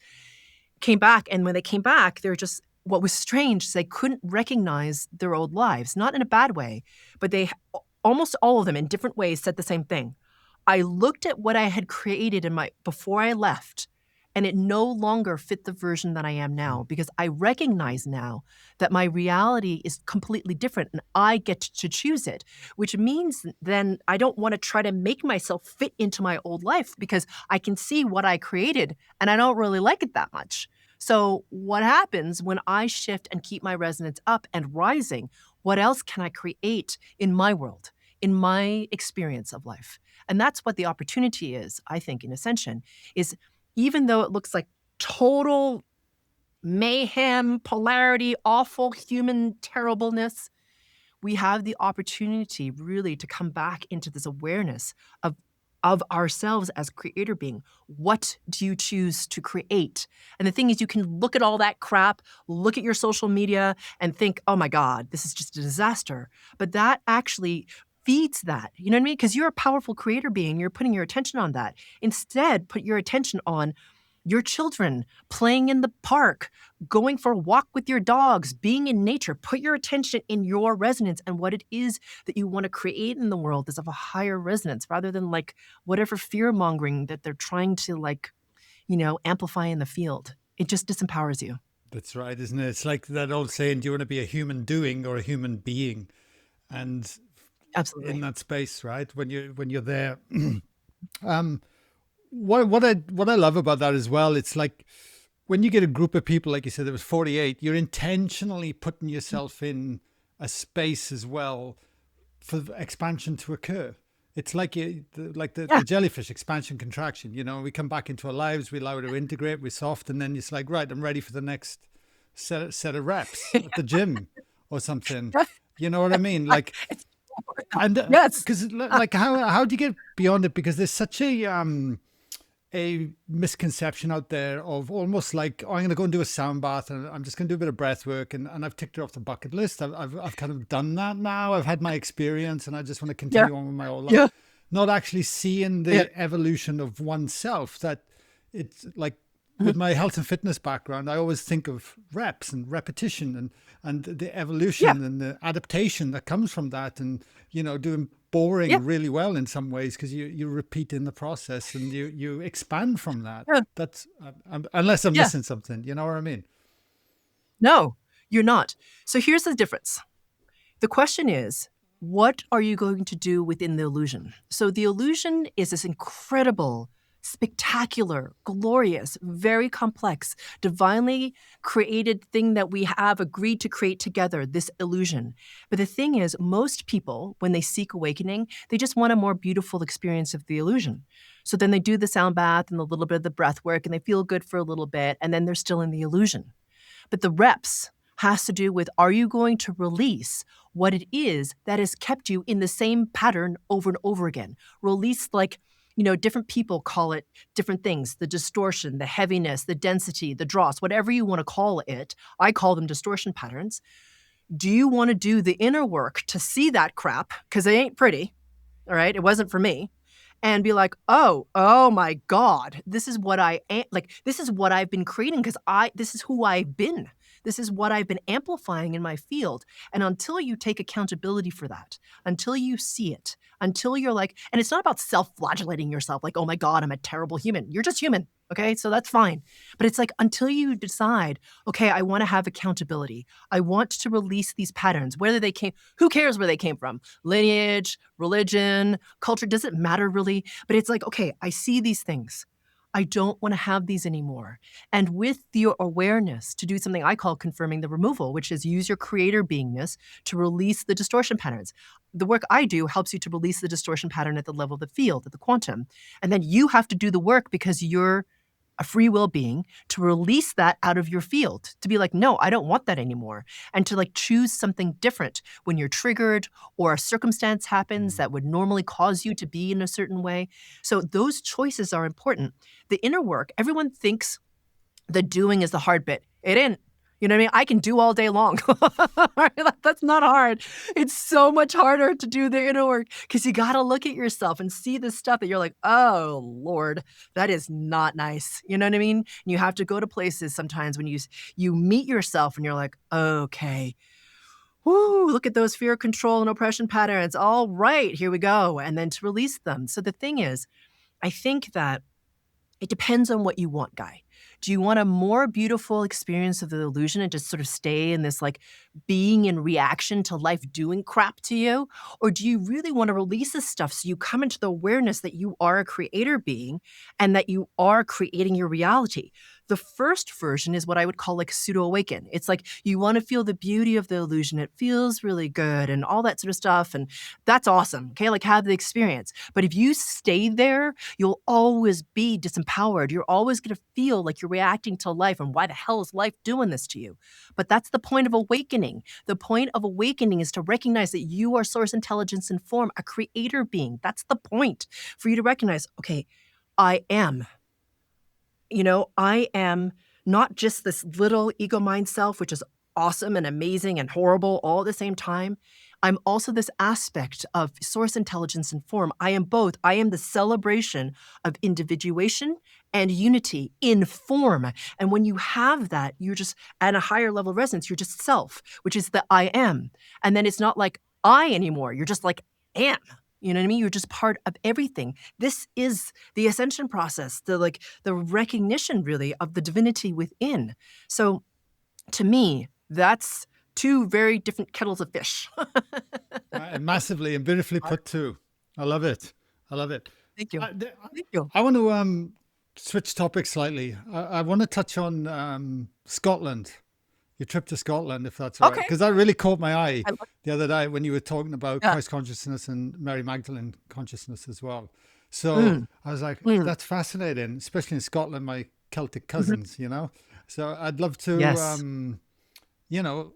came back. And when they came back, they're just, what was strange is they couldn't recognize their old lives, not in a bad way, but almost all of them in different ways said the same thing. I looked at what I had created before I left, and it no longer fit the version that I am now because I recognize now that my reality is completely different and I get to choose it, which means then I don't want to try to make myself fit into my old life because I can see what I created and I don't really like it that much. So what happens when I shift and keep my resonance up and rising? What else can I create in my world, in my experience of life? And that's what the opportunity is, I think, in Ascension, is even though it looks like total mayhem, polarity, awful human terribleness, we have the opportunity really to come back into this awareness of ourselves as creator being. What do you choose to create? And the thing is, you can look at all that crap, look at your social media and think, oh my God, this is just a disaster. But that actually feeds that, you know what I mean? Because you're a powerful creator being, you're putting your attention on that. Instead, put your attention on your children, playing in the park, going for a walk with your dogs, being in nature. Put your attention in your resonance and what it is that you want to create in the world is of a higher resonance rather than like whatever fear mongering that they're trying to like, amplify in the field. It just disempowers you. That's right, isn't it? It's like that old saying, do you want to be a human doing or a human being? And in Absolutely. that space, right? When you're there. um what I love about that as well, it's like when you get a group of people, like you said, there was 48, you're intentionally putting yourself in a space as well for expansion to occur. It's like Yeah. the jellyfish, expansion, contraction. We come back into our lives, we allow it to integrate, we're soft, and then it's like, right, I'm ready for the next set of reps at the gym or something. You know what I mean? Like, It's, and yes. because like how do you get beyond it? Because there's such a misconception out there of almost like, oh, I'm going to go and do a sound bath and I'm just going to do a bit of breath work, and I've ticked it off the bucket list. I've kind of done that now. I've had my experience and I just want to Yeah. continue on with my whole life. Yeah. Not actually seeing Yeah. the evolution of oneself. That it's like with Mhm. my health and fitness background, I always think of reps and repetition and the Yeah. evolution and the adaptation that comes from that, and doing Yeah. boring really well in some ways because you repeat in the process and you expand from that. Yeah. That's unless I'm Yeah. missing something, you know what I mean? No, you're not. So here's the difference. The question is, what are you going to do within the illusion? So the illusion is this incredible, spectacular, glorious, very complex, divinely created thing that we have agreed to create together, this illusion. But the thing is, most people, when they seek awakening, they just want a more beautiful experience of the illusion. So then they do the sound bath and a little bit of the breath work and they feel good for a little bit, and then they're still in the illusion. But the reps has to do with, are you going to release what it is that has kept you in the same pattern over and over again? Release, like, different people call it different things, the distortion, the heaviness, the density, the dross, whatever you want to call it. I call them distortion patterns. Do you want to do the inner work to see that crap? Because they ain't pretty. All right. It wasn't for me. And be like, oh my God, this is what I am. Like, this is what I've been creating because this is who I've been. This is what I've been amplifying in my field. And until you take accountability for that, until you see it, until you're like, and it's not about self-flagellating yourself, like, oh my God, I'm a terrible human. You're just human. Okay. So that's fine. But it's like, until you decide, okay, I want to have accountability. I want to release these patterns, whether they came, who cares where they came from? Lineage, religion, culture, doesn't matter really. But it's like, okay, I see these things. I don't want to have these anymore. And with your awareness to do something I call confirming the removal, which is use your creator beingness to release the distortion patterns. The work I do helps you to release the distortion pattern at the level of the field, at the quantum. And then you have to do the work because you're a free will being to release that out of your field, to be like, no, I don't want that anymore. And to like choose something different when you're triggered or a circumstance happens that would normally cause you to be in a certain way. So those choices are important. The inner work, everyone thinks the doing is the hard bit. It ain't. You know what I mean? I can do all day long. That's not hard. It's so much harder to do the inner work because you got to look at yourself and see the stuff that you're like, oh, Lord, that is not nice. You know what I mean? And you have to go to places sometimes when you meet yourself and you're like, okay, whoo, look at those fear, control, and oppression patterns. All right, here we go. And then to release them. So the thing is, I think that it depends on what you want, Guy. Do you want a more beautiful experience of the illusion and just sort of stay in this like being in reaction to life doing crap to you? Or do you really want to release this stuff so you come into the awareness that you are a creator being and that you are creating your reality? The first version is what I would call like pseudo awaken. It's like you want to feel the beauty of the illusion. It feels really good and all that sort of stuff. And that's awesome. Okay. Like have the experience. But if you stay there, you'll always be disempowered. You're always going to feel like you're reacting to life and why the hell is life doing this to you? But that's the point of awakening. The point of awakening is to recognize that you are source intelligence and form, a creator being. That's the point for you to recognize, okay, I am. I am not just this little ego mind self, which is awesome and amazing and horrible all at the same time. I'm also this aspect of source intelligence and form. I am both. I am the celebration of individuation and unity in form. And when you have that, you're just at a higher level of resonance, you're just self, which is the I am. And then it's not like I anymore. You're just like am. You know what I mean? You're just part of everything. This is the ascension process, the recognition really of the divinity within. So to me, that's two very different kettles of fish. Massively and beautifully put too. I love it. I love it. Thank you. I, Thank you. I want to switch topics slightly. I want to touch on Scotland, your trip to Scotland, if that's all right, Okay. because that really caught my eye I love the other day when you were talking about Yeah. Christ consciousness and Mary Magdalene consciousness as well. So Mm, I was like, mm, that's fascinating, especially in Scotland, my Celtic mhm. cousins, you know. So I'd love to, Yes. you know,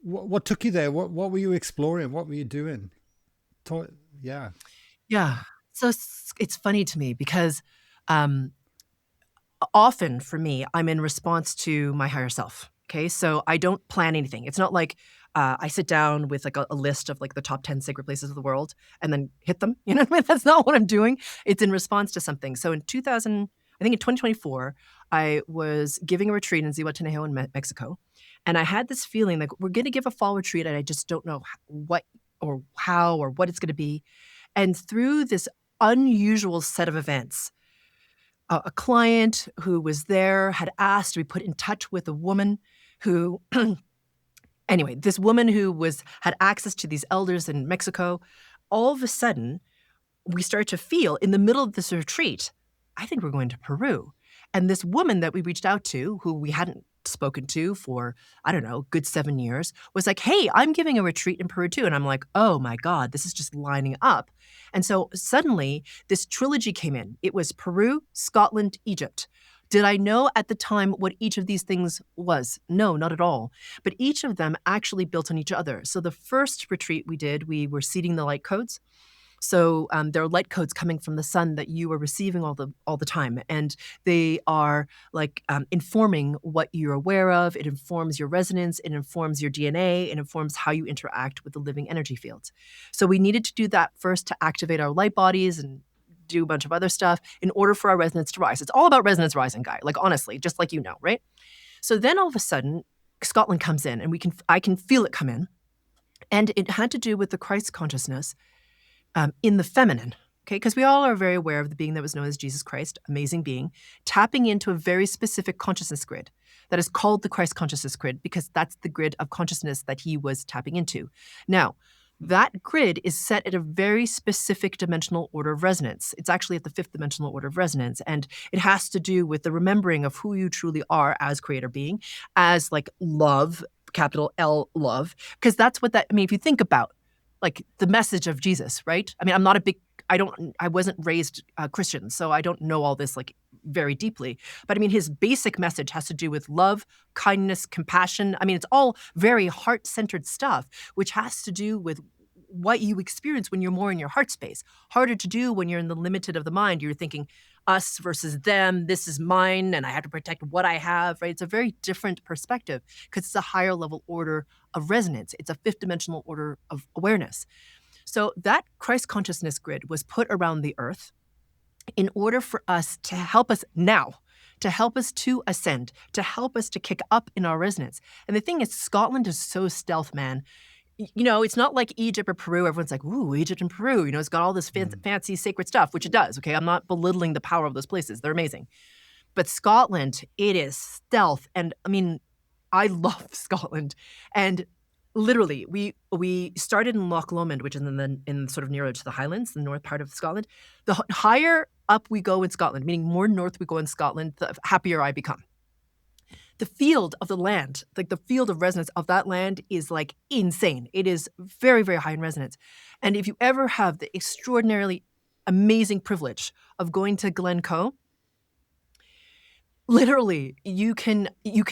what took you there? What were you exploring? What were you doing? Yeah. Yeah. So it's funny to me because um, often for me, I'm in response to my higher self. Okay. So I don't plan anything. It's not like I sit down with like a list of like the top 10 sacred places of the world and then hit them. You know what I mean? That's not what I'm doing. It's in response to something. So in 2000, I think in 2024, I was giving a retreat in Zihuatanejo in Mexico. And I had this feeling like we're going to give a fall retreat and I just don't know what or how or what it's going to be. And through this unusual set of events, a client who was there had asked to be put in touch with a woman who anyway, this woman who had access to these elders in Mexico. All of a sudden, we start to feel in the middle of this retreat, I think we're going to Peru. And this woman that we reached out to, who we hadn't spoken to for, I don't know, good 7 years, was like, hey, I'm giving a retreat in Peru too. And I'm like, oh my God, this is just lining up. And so suddenly this trilogy came in. It was Peru, Scotland, Egypt. Did I know at the time what each of these things was? No, not at all. But each of them actually built on each other. So the first retreat we did, we were seeding the light codes. So there are light codes coming from the sun that you are receiving all the time, and they are like informing what you're aware of. It informs your resonance. It informs your DNA. It informs how you interact with the living energy fields. So we needed to do that first to activate our light bodies and do a bunch of other stuff in order for our resonance to rise. It's all about resonance rising, guy. Like honestly, just like you know, right? So then all of a sudden, Scotland comes in, and I can feel it come in, and it had to do with the Christ consciousness in the feminine, okay? Because we all are very aware of the being that was known as Jesus Christ, amazing being, tapping into a very specific consciousness grid that is called the Christ consciousness grid because that's the grid of consciousness that he was tapping into. Now, that grid is set at a very specific dimensional order of resonance. It's actually at the fifth dimensional order of resonance. And it has to do with the remembering of who you truly are as creator being, as like love, capital L love, because that's what I mean, if you think about like the message of Jesus, right? I mean, I wasn't raised Christian, so I don't know all this like very deeply. But I mean, his basic message has to do with love, kindness, compassion. I mean, it's all very heart-centered stuff, which has to do with what you experience when you're more in your heart space. Harder to do when you're in the limited of the mind. You're thinking us versus them. This is mine, and I have to protect what I have, right? It's a very different perspective because it's a higher level order of resonance. It's a fifth dimensional order of awareness. So that Christ consciousness grid was put around the earth in order for us to help us now, to help us to ascend, to help us to kick up in our resonance. And the thing is, Scotland is so stealth, man. You know, it's not like Egypt or Peru. Everyone's like, ooh, Egypt and Peru. You know, it's got all this fancy sacred stuff, which it does. Okay. I'm not belittling the power of those places. They're amazing. But Scotland, it is stealth. And I mean, I love Scotland. And literally, we started in Loch Lomond, which is in sort of nearer to the Highlands, the north part of Scotland. The higher up we go in Scotland, meaning more north we go in Scotland, the happier I become. The field of the land, like the field of resonance of that land is like insane. It is very, very high in resonance. And if you ever have the extraordinarily amazing privilege of going to Glencoe, literally you can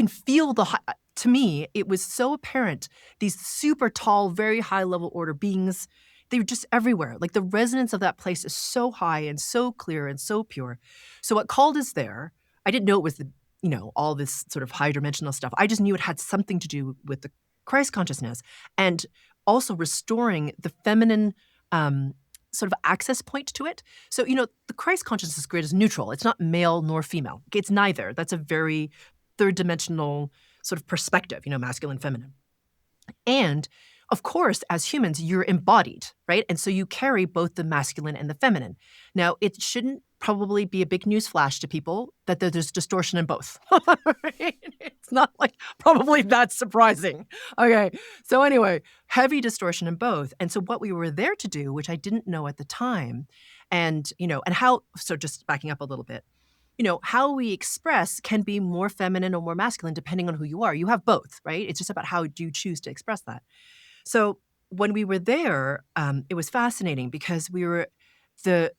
feel to me, it was so apparent. These super tall, very high level order beings, they were just everywhere. Like the resonance of that place is so high and so clear and so pure. So what called us there, I didn't know it was all this sort of high dimensional stuff. I just knew it had something to do with the Christ consciousness. And also restoring the feminine sort of access point to it. So, the Christ consciousness grid is neutral. It's not male nor female. It's neither. That's a very third dimensional sort of perspective, masculine, feminine. And of course, as humans, you're embodied, right? And so you carry both the masculine and the feminine. Now, it shouldn't probably be a big news flash to people that there's distortion in both. Right? It's not like probably that surprising. Okay. So anyway, heavy distortion in both. And so what we were there to do, which I didn't know at the time, and so just backing up a little bit, how we express can be more feminine or more masculine depending on who you are. You have both, right? It's just about how do you choose to express that. So when we were there, it was fascinating because the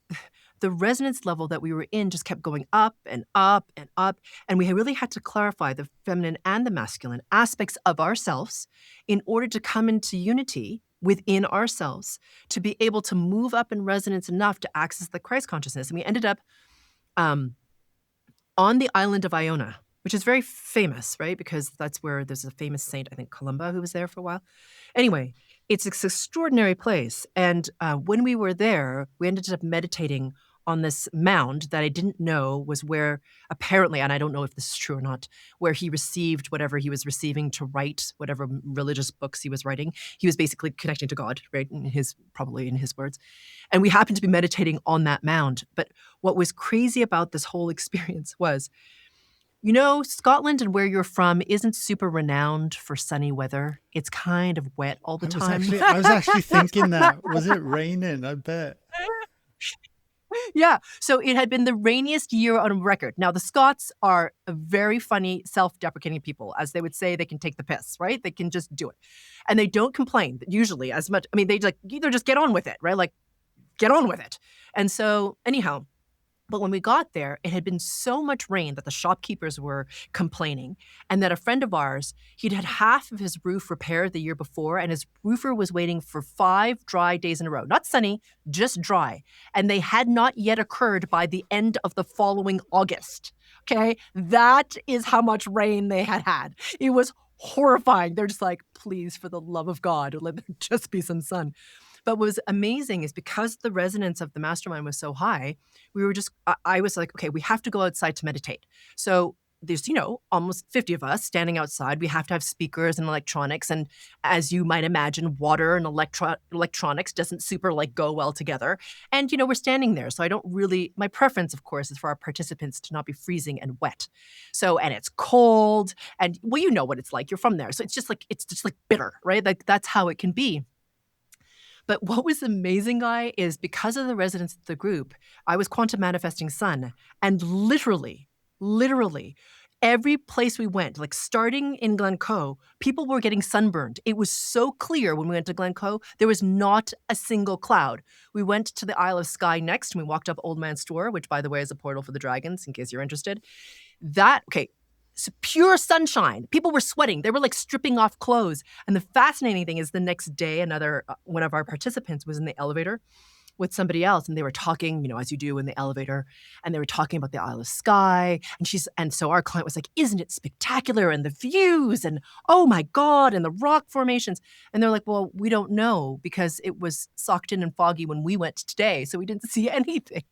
resonance level that we were in just kept going up and up and up, and we really had to clarify the feminine and the masculine aspects of ourselves in order to come into unity within ourselves to be able to move up in resonance enough to access the Christ consciousness. And we ended up on the island of Iona, which is very famous, right? Because that's where there's a famous saint, I think Columba, who was there for a while. Anyway, it's this extraordinary place. And when we were there, we ended up meditating on this mound that I didn't know was where apparently, and I don't know if this is true or not, where he received whatever he was receiving to write whatever religious books he was writing. He was basically connecting to God, right? Probably in his words. And we happened to be meditating on that mound. But what was crazy about this whole experience was, Scotland and where you're from isn't super renowned for sunny weather. It's kind of wet all the time. I was actually thinking that. Was it raining? I bet. Yeah. So it had been the rainiest year on record. Now, the Scots are a very funny, self-deprecating people. As they would say, they can take the piss, right? They can just do it. And they don't complain usually as much. I mean, they either just get on with it, right? Like, get on with it. And so anyhow, but when we got there, it had been so much rain that the shopkeepers were complaining, and that a friend of ours, he'd had half of his roof repaired the year before, and his roofer was waiting for 5 dry days in a row. Not sunny, just dry. And they had not yet occurred by the end of the following August. Okay? That is how much rain they had had. It was horrifying. They're just like, please, for the love of God, let there just be some sun. But what was amazing is because the resonance of the mastermind was so high, I was like, okay, we have to go outside to meditate. So there's, almost 50 of us standing outside. We have to have speakers and electronics. And as you might imagine, water and electronics doesn't super go well together. And, we're standing there. So my preference, of course, is for our participants to not be freezing and wet. So, and it's cold and well, you know what it's like. You're from there. So it's just bitter, right? Like that's how it can be. But what was amazing, Guy, is because of the resonance of the group, I was quantum manifesting sun. And literally, every place we went, starting in Glencoe, people were getting sunburned. It was so clear when we went to Glencoe, there was not a single cloud. We went to the Isle of Skye next, and we walked up Old Man's Store, which, by the way, is a portal for the dragons, in case you're interested. So pure sunshine. People were sweating. They were stripping off clothes. And the fascinating thing is the next day, one of our participants was in the elevator with somebody else, and they were talking, as you do in the elevator, and they were talking about the Isle of Skye, and so our client was like, isn't it spectacular, and the views, and oh my God, and the rock formations, and they're like, well, we don't know, because it was socked in and foggy when we went today, so we didn't see anything.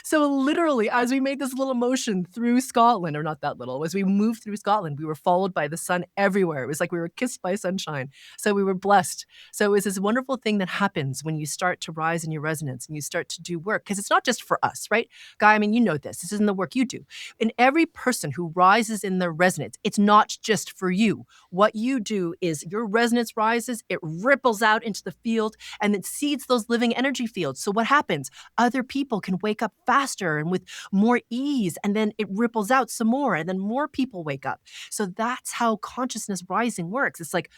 So literally, as we made this little motion through Scotland, or not that little, as we moved through Scotland, we were followed by the sun everywhere. It was like we were kissed by sunshine, so we were blessed. So it was this wonderful thing that happens when you start to rise in your resonance, and you start to do work, because it's not just for us, right? Guy, I mean, you know this isn't the work you do. And every person who rises in their resonance, it's not just for you. What you do is your resonance rises, it ripples out into the field, and it seeds those living energy fields. So what happens? Other people can wake up faster and with more ease, and then it ripples out some more, and then more people wake up. So that's how consciousness rising works. It's like,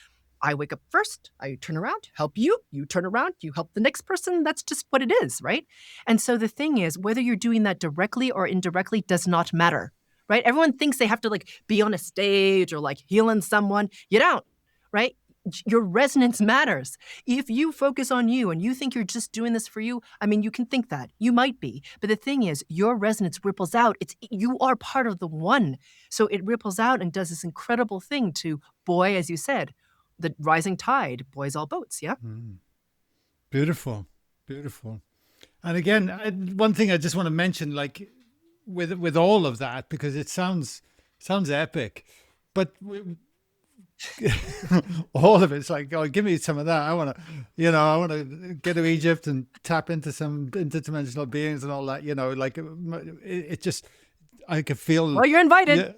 I wake up first, I turn around, help you, you turn around, you help the next person. That's just what it is, right? And so the thing is, whether you're doing that directly or indirectly does not matter, right? Everyone thinks they have to be on a stage or healing someone. You don't, right? Your resonance matters. If you focus on you and you think you're just doing this for you, I mean, you can think that. You might be. But the thing is, your resonance ripples out. You are part of the one. So it ripples out and does this incredible thing to, boy, as you said, the rising tide buoys all boats. Yeah. Beautiful, beautiful. And again, one thing I just want to mention, like with all of that, because it sounds epic, but all of it's like, oh, give me some of that. I want to, I want to get to Egypt and tap into some interdimensional beings and all that. Like it just, I could feel. Well, you're invited. Yeah,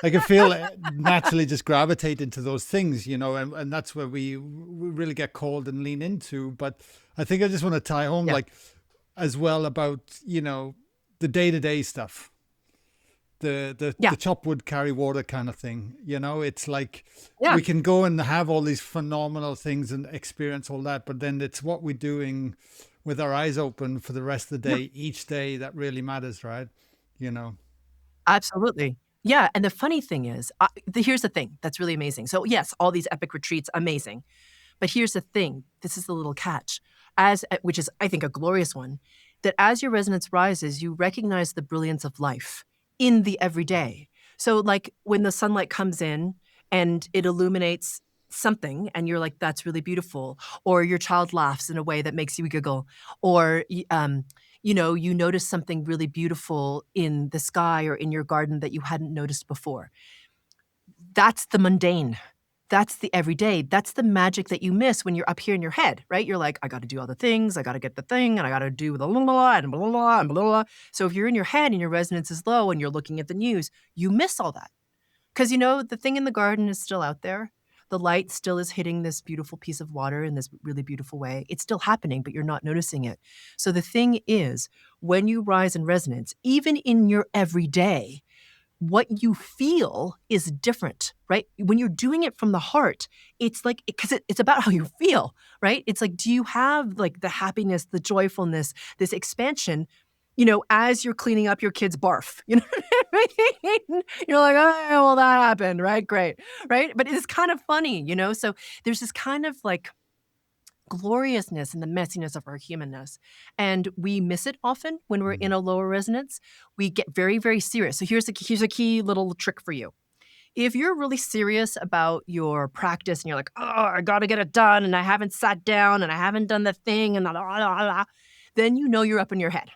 I can feel naturally just gravitate into those things, and that's where we really get called and lean into. But I think I just want to tie home, Yeah. like, as well about, the day-to-day stuff, the chop wood, carry water kind of thing. It's like we can go and have all these phenomenal things and experience all that, but then it's what we're doing with our eyes open for the rest of the day, each day, that really matters, right? Absolutely. Yeah, and the funny thing is, here's the thing that's really amazing. So yes, all these epic retreats, amazing. But here's the thing, this is the little catch, which is, I think, a glorious one, that as your resonance rises, you recognize the brilliance of life in the everyday. So like when the sunlight comes in and it illuminates something and you're like, that's really beautiful, or your child laughs in a way that makes you giggle, or you notice something really beautiful in the sky or in your garden that you hadn't noticed before. That's the mundane. That's the everyday. That's the magic that you miss when you're up here in your head, right? You're like, I got to do all the things. I got to get the thing, and I got to do blah, blah, blah, and blah, blah, and blah, blah. So if you're in your head and your resonance is low and you're looking at the news, you miss all that. Because, the thing in the garden is still out there. The light still is hitting this beautiful piece of water in this really beautiful way. It's still happening, but you're not noticing it. So the thing is, when you rise in resonance, even in your everyday, what you feel is different, right? When you're doing it from the heart, it's like, because it's about how you feel, right? It's like, do you have like the happiness, the joyfulness, this expansion, as you're cleaning up your kid's barf, you know what I mean? You're like, oh, well, that happened, right? Great, right? But it's kind of funny, So there's this kind of like gloriousness and the messiness of our humanness. And we miss it often when we're in a lower resonance. We get very, very serious. So here's a key little trick for you. If you're really serious about your practice and you're like, oh, I got to get it done and I haven't sat down and I haven't done the thing and then you're up in your head.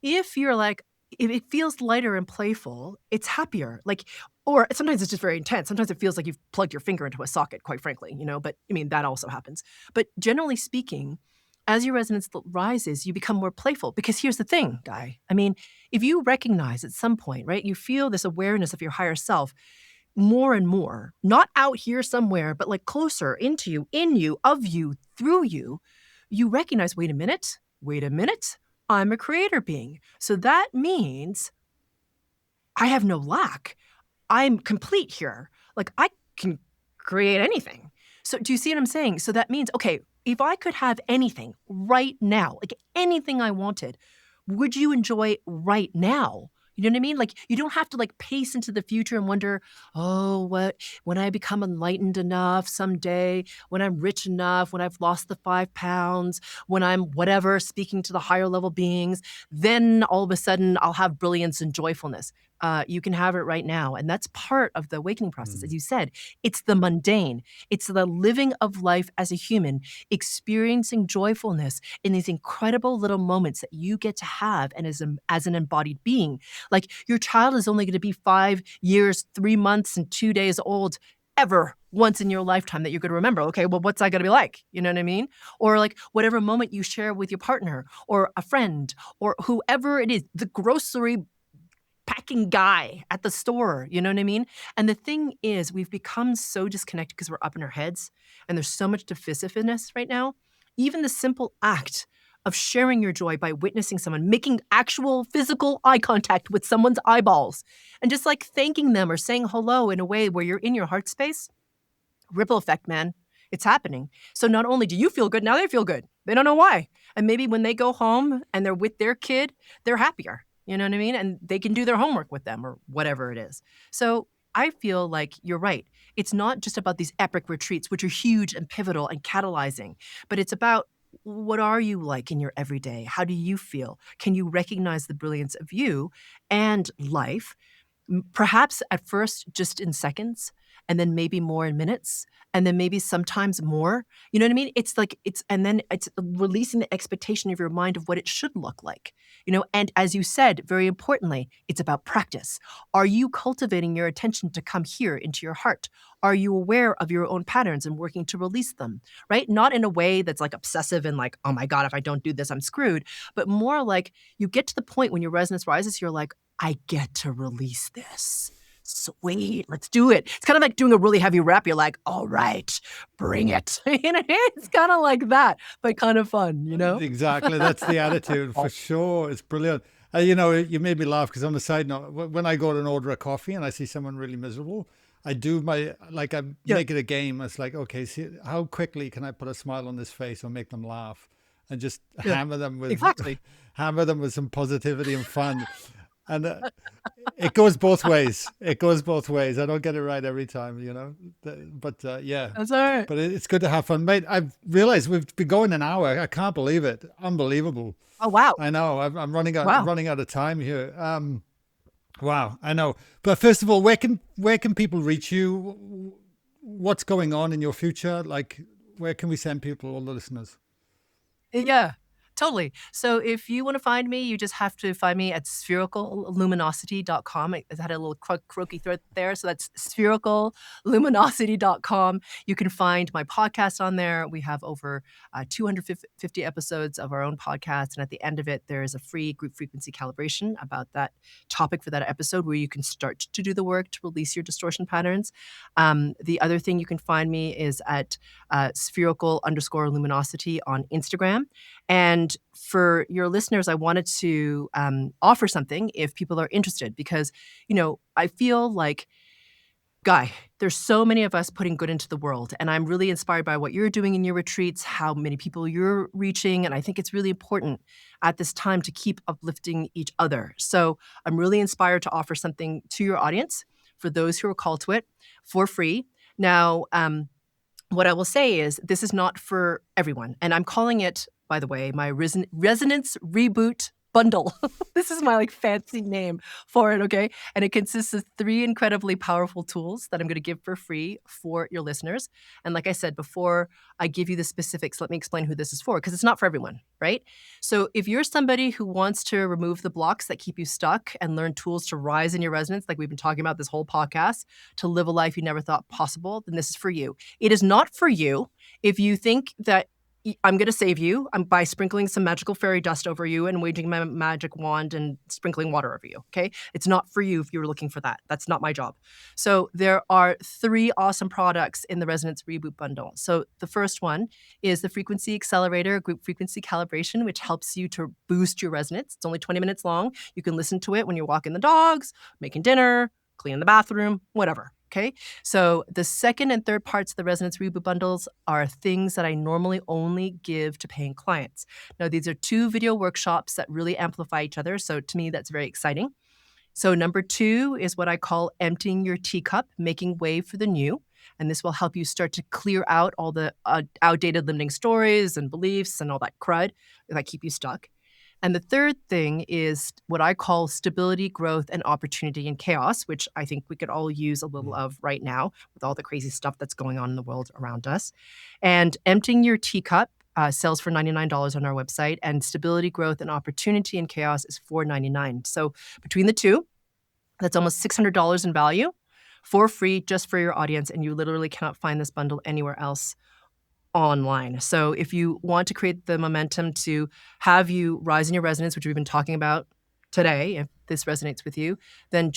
If you're like, if it feels lighter and playful, it's happier. Like, or sometimes it's just very intense. Sometimes it feels like you've plugged your finger into a socket, quite frankly, but I mean, that also happens. But generally speaking, as your resonance rises, you become more playful because here's the thing, Guy. I mean, if you recognize at some point, right, you feel this awareness of your higher self more and more, not out here somewhere, but like closer into you, in you, of you, through you, you recognize, wait a minute, I'm a creator being. So that means I have no lack. I'm complete here. Like I can create anything. So do you see what I'm saying? So that means, okay, if I could have anything right now, like anything I wanted, would you enjoy right now? You know what I mean? Like you don't have to like pace into the future and wonder, oh, when I become enlightened enough someday, when I'm rich enough, when I've lost the 5 pounds, when I'm whatever, speaking to the higher level beings, then all of a sudden I'll have brilliance and joyfulness. You can have it right now. And that's part of the awakening process. As you said, it's the mundane. It's the living of life as a human, experiencing joyfulness in these incredible little moments that you get to have and as an embodied being. Like your child is only going to be 5 years, 3 months, and 2 days old ever once in your lifetime that you're going to remember. Okay, well, what's that going to be like? You know what I mean? Or like whatever moment you share with your partner or a friend or whoever it is, the grocery packing guy at the store, you know what I mean? And the thing is, we've become so disconnected because we're up in our heads and there's so much divisiveness right now. Even the simple act of sharing your joy by witnessing someone, making actual physical eye contact with someone's eyeballs and just like thanking them or saying hello in a way where you're in your heart space, ripple effect, man. It's happening. So not only do you feel good, now they feel good. They don't know why. And maybe when they go home and they're with their kid, they're happier. You know what I mean? And they can do their homework with them or whatever it is. So I feel like you're right. It's not just about these epic retreats, which are huge and pivotal and catalyzing, but it's about what are you like in your everyday? How do you feel? Can you recognize the brilliance of you and life? Perhaps at first just in seconds, and then maybe more in minutes, and then maybe sometimes more. You know what I mean? It's like and then it's releasing the expectation of your mind of what it should look like. And as you said, very importantly, it's about practice. Are you cultivating your attention to come here into your heart? Are you aware of your own patterns and working to release them, right? Not in a way that's like obsessive and like, oh my God, if I don't do this, I'm screwed, but more like you get to the point when your resonance rises, you're like, I get to release this. Sweet, let's do it. It's kind of like doing a really heavy rep. You're like, all right, bring it. It's kind of like that, but kind of fun, Exactly. That's the attitude for sure. It's brilliant. You made me laugh because on the side note, when I go and order a coffee and I see someone really miserable, I do I make it a game. It's like, okay, see, how quickly can I put a smile on this face or make them laugh and just hammer them with some positivity and fun. And it goes both ways. It goes both ways. I don't get it right every time, but yeah. That's all right. But it's good to have fun, mate. I've realized we've been going an hour. I can't believe it. Unbelievable. Oh, wow. I know. I'm running out of time here. Wow, I know. But first of all, where can people reach you? What's going on in your future? Like, where can we send people, all the listeners? Yeah, totally. So if you want to find me, you just have to find me at sphericalluminosity.com. I had a little croaky throat there. So that's sphericalluminosity.com. You can find my podcast on there. We have over 250 episodes of our own podcast. And at the end of it, there is a free group frequency calibration about that topic for that episode where you can start to do the work to release your distortion patterns. The other thing you can find me is at spherical_luminosity on Instagram. And for your listeners, I wanted to offer something if people are interested, because, I feel like, Guy, there's so many of us putting good into the world, and I'm really inspired by what you're doing in your retreats, how many people you're reaching, and I think it's really important at this time to keep uplifting each other. So I'm really inspired to offer something to your audience, for those who are called to it, for free. Now, what I will say is this is not for everyone, and I'm calling it, by the way, my Resonance Reboot Bundle. This is my fancy name for it, okay? And it consists of 3 incredibly powerful tools that I'm going to give for free for your listeners. And like I said, before I give you the specifics, let me explain who this is for, because it's not for everyone, right? So if you're somebody who wants to remove the blocks that keep you stuck and learn tools to rise in your resonance, like we've been talking about this whole podcast, to live a life you never thought possible, then this is for you. It is not for you if you think that I'm going to save you by sprinkling some magical fairy dust over you and waving my magic wand and sprinkling water over you, okay? It's not for you if you're looking for that. That's not my job. So there are 3 awesome products in the Resonance Reboot Bundle. So the first one is the Frequency Accelerator Group Frequency Calibration, which helps you to boost your resonance. It's only 20 minutes long. You can listen to it when you're walking the dogs, making dinner, cleaning the bathroom, whatever. Okay, so the second and third parts of the Resonance Reboot Bundles are things that I normally only give to paying clients. Now, these are 2 video workshops that really amplify each other. So to me, that's very exciting. So number 2 is what I call emptying your teacup, making way for the new. And this will help you start to clear out all the outdated limiting stories and beliefs and all that crud that keep you stuck. And the third thing is what I call stability, growth, and opportunity in chaos, which I think we could all use a little of right now with all the crazy stuff that's going on in the world around us. And emptying your teacup sells for $99 on our website, and stability, growth, and opportunity in chaos is $499. So between the 2, that's almost $600 in value for free, just for your audience, and you literally cannot find this bundle anywhere else online. So if you want to create the momentum to have you rise in your resonance, which we've been talking about today, if this resonates with you, then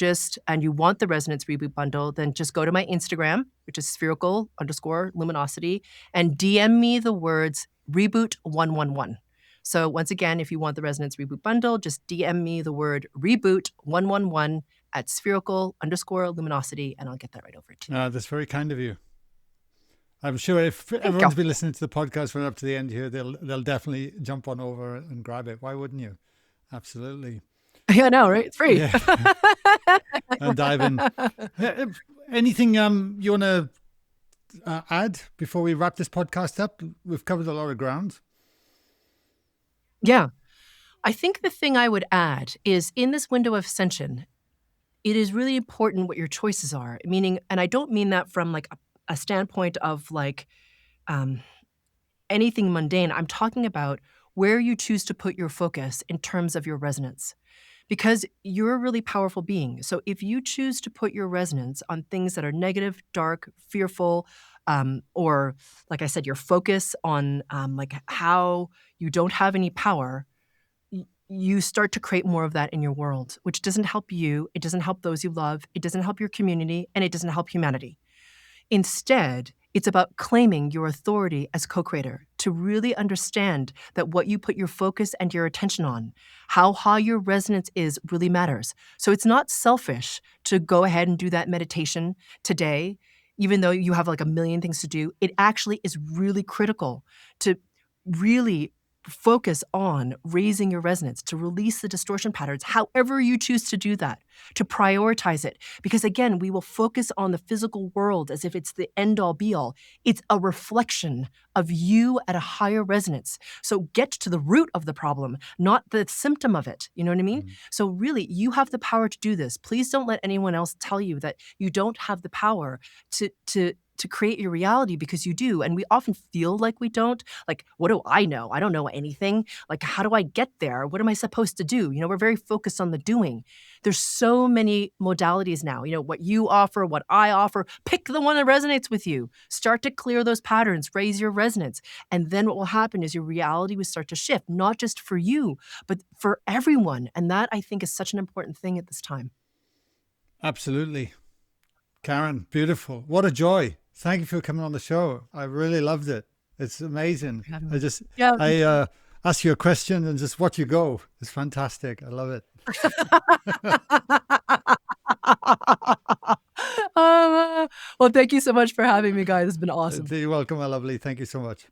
and you want the Resonance Reboot Bundle, then just go to my Instagram, which is spherical_luminosity, and DM me the words reboot111. So once again, if you want the Resonance Reboot Bundle, just DM me the word reboot111 at spherical_luminosity, and I'll get that right over to you. That's very kind of you. I'm sure if everyone's been listening to the podcast right up to the end here, they'll definitely jump on over and grab it. Why wouldn't you? Absolutely. Yeah, I know, right? It's free. Yeah. And dive in. Anything you want to add before we wrap this podcast up? We've covered a lot of ground. Yeah. I think the thing I would add is in this window of ascension, it is really important what your choices are. Meaning, and I don't mean that from like a standpoint of like anything mundane. I'm talking about where you choose to put your focus in terms of your resonance. Because you're a really powerful being. So if you choose to put your resonance on things that are negative, dark, fearful, or like I said, your focus on like how you don't have any power, you start to create more of that in your world, which doesn't help you. It doesn't help those you love. It doesn't help your community, and it doesn't help humanity. Instead, it's about claiming your authority as co-creator to really understand that what you put your focus and your attention on, how high your resonance is, really matters. So it's not selfish to go ahead and do that meditation today, even though you have like a million things to do. It actually is really critical to really focus on raising your resonance, to release the distortion patterns, however you choose to do that, to prioritize it. Because again, we will focus on the physical world as if it's the end all be all. It's a reflection of you at a higher resonance. So get to the root of the problem, not the symptom of it. You know what I mean? So really, you have the power to do this. Please don't let anyone else tell you that you don't have the power to create your reality, because you do. And we often feel like we don't. Like, what do I know? I don't know anything. Like, how do I get there? What am I supposed to do? You know, we're very focused on the doing. There's so many modalities now. You know, what you offer, what I offer. Pick the one that resonates with you. Start to clear those patterns, raise your resonance. And then what will happen is your reality will start to shift, not just for you, but for everyone. And that, I think, is such an important thing at this time. Absolutely. Karen, beautiful. What a joy. Thank you for coming on the show. I really loved it. It's amazing. I ask you a question and just watch you go. It's fantastic. I love it. Well, thank you so much for having me, guys. It's been awesome. You're welcome, my lovely. Thank you so much.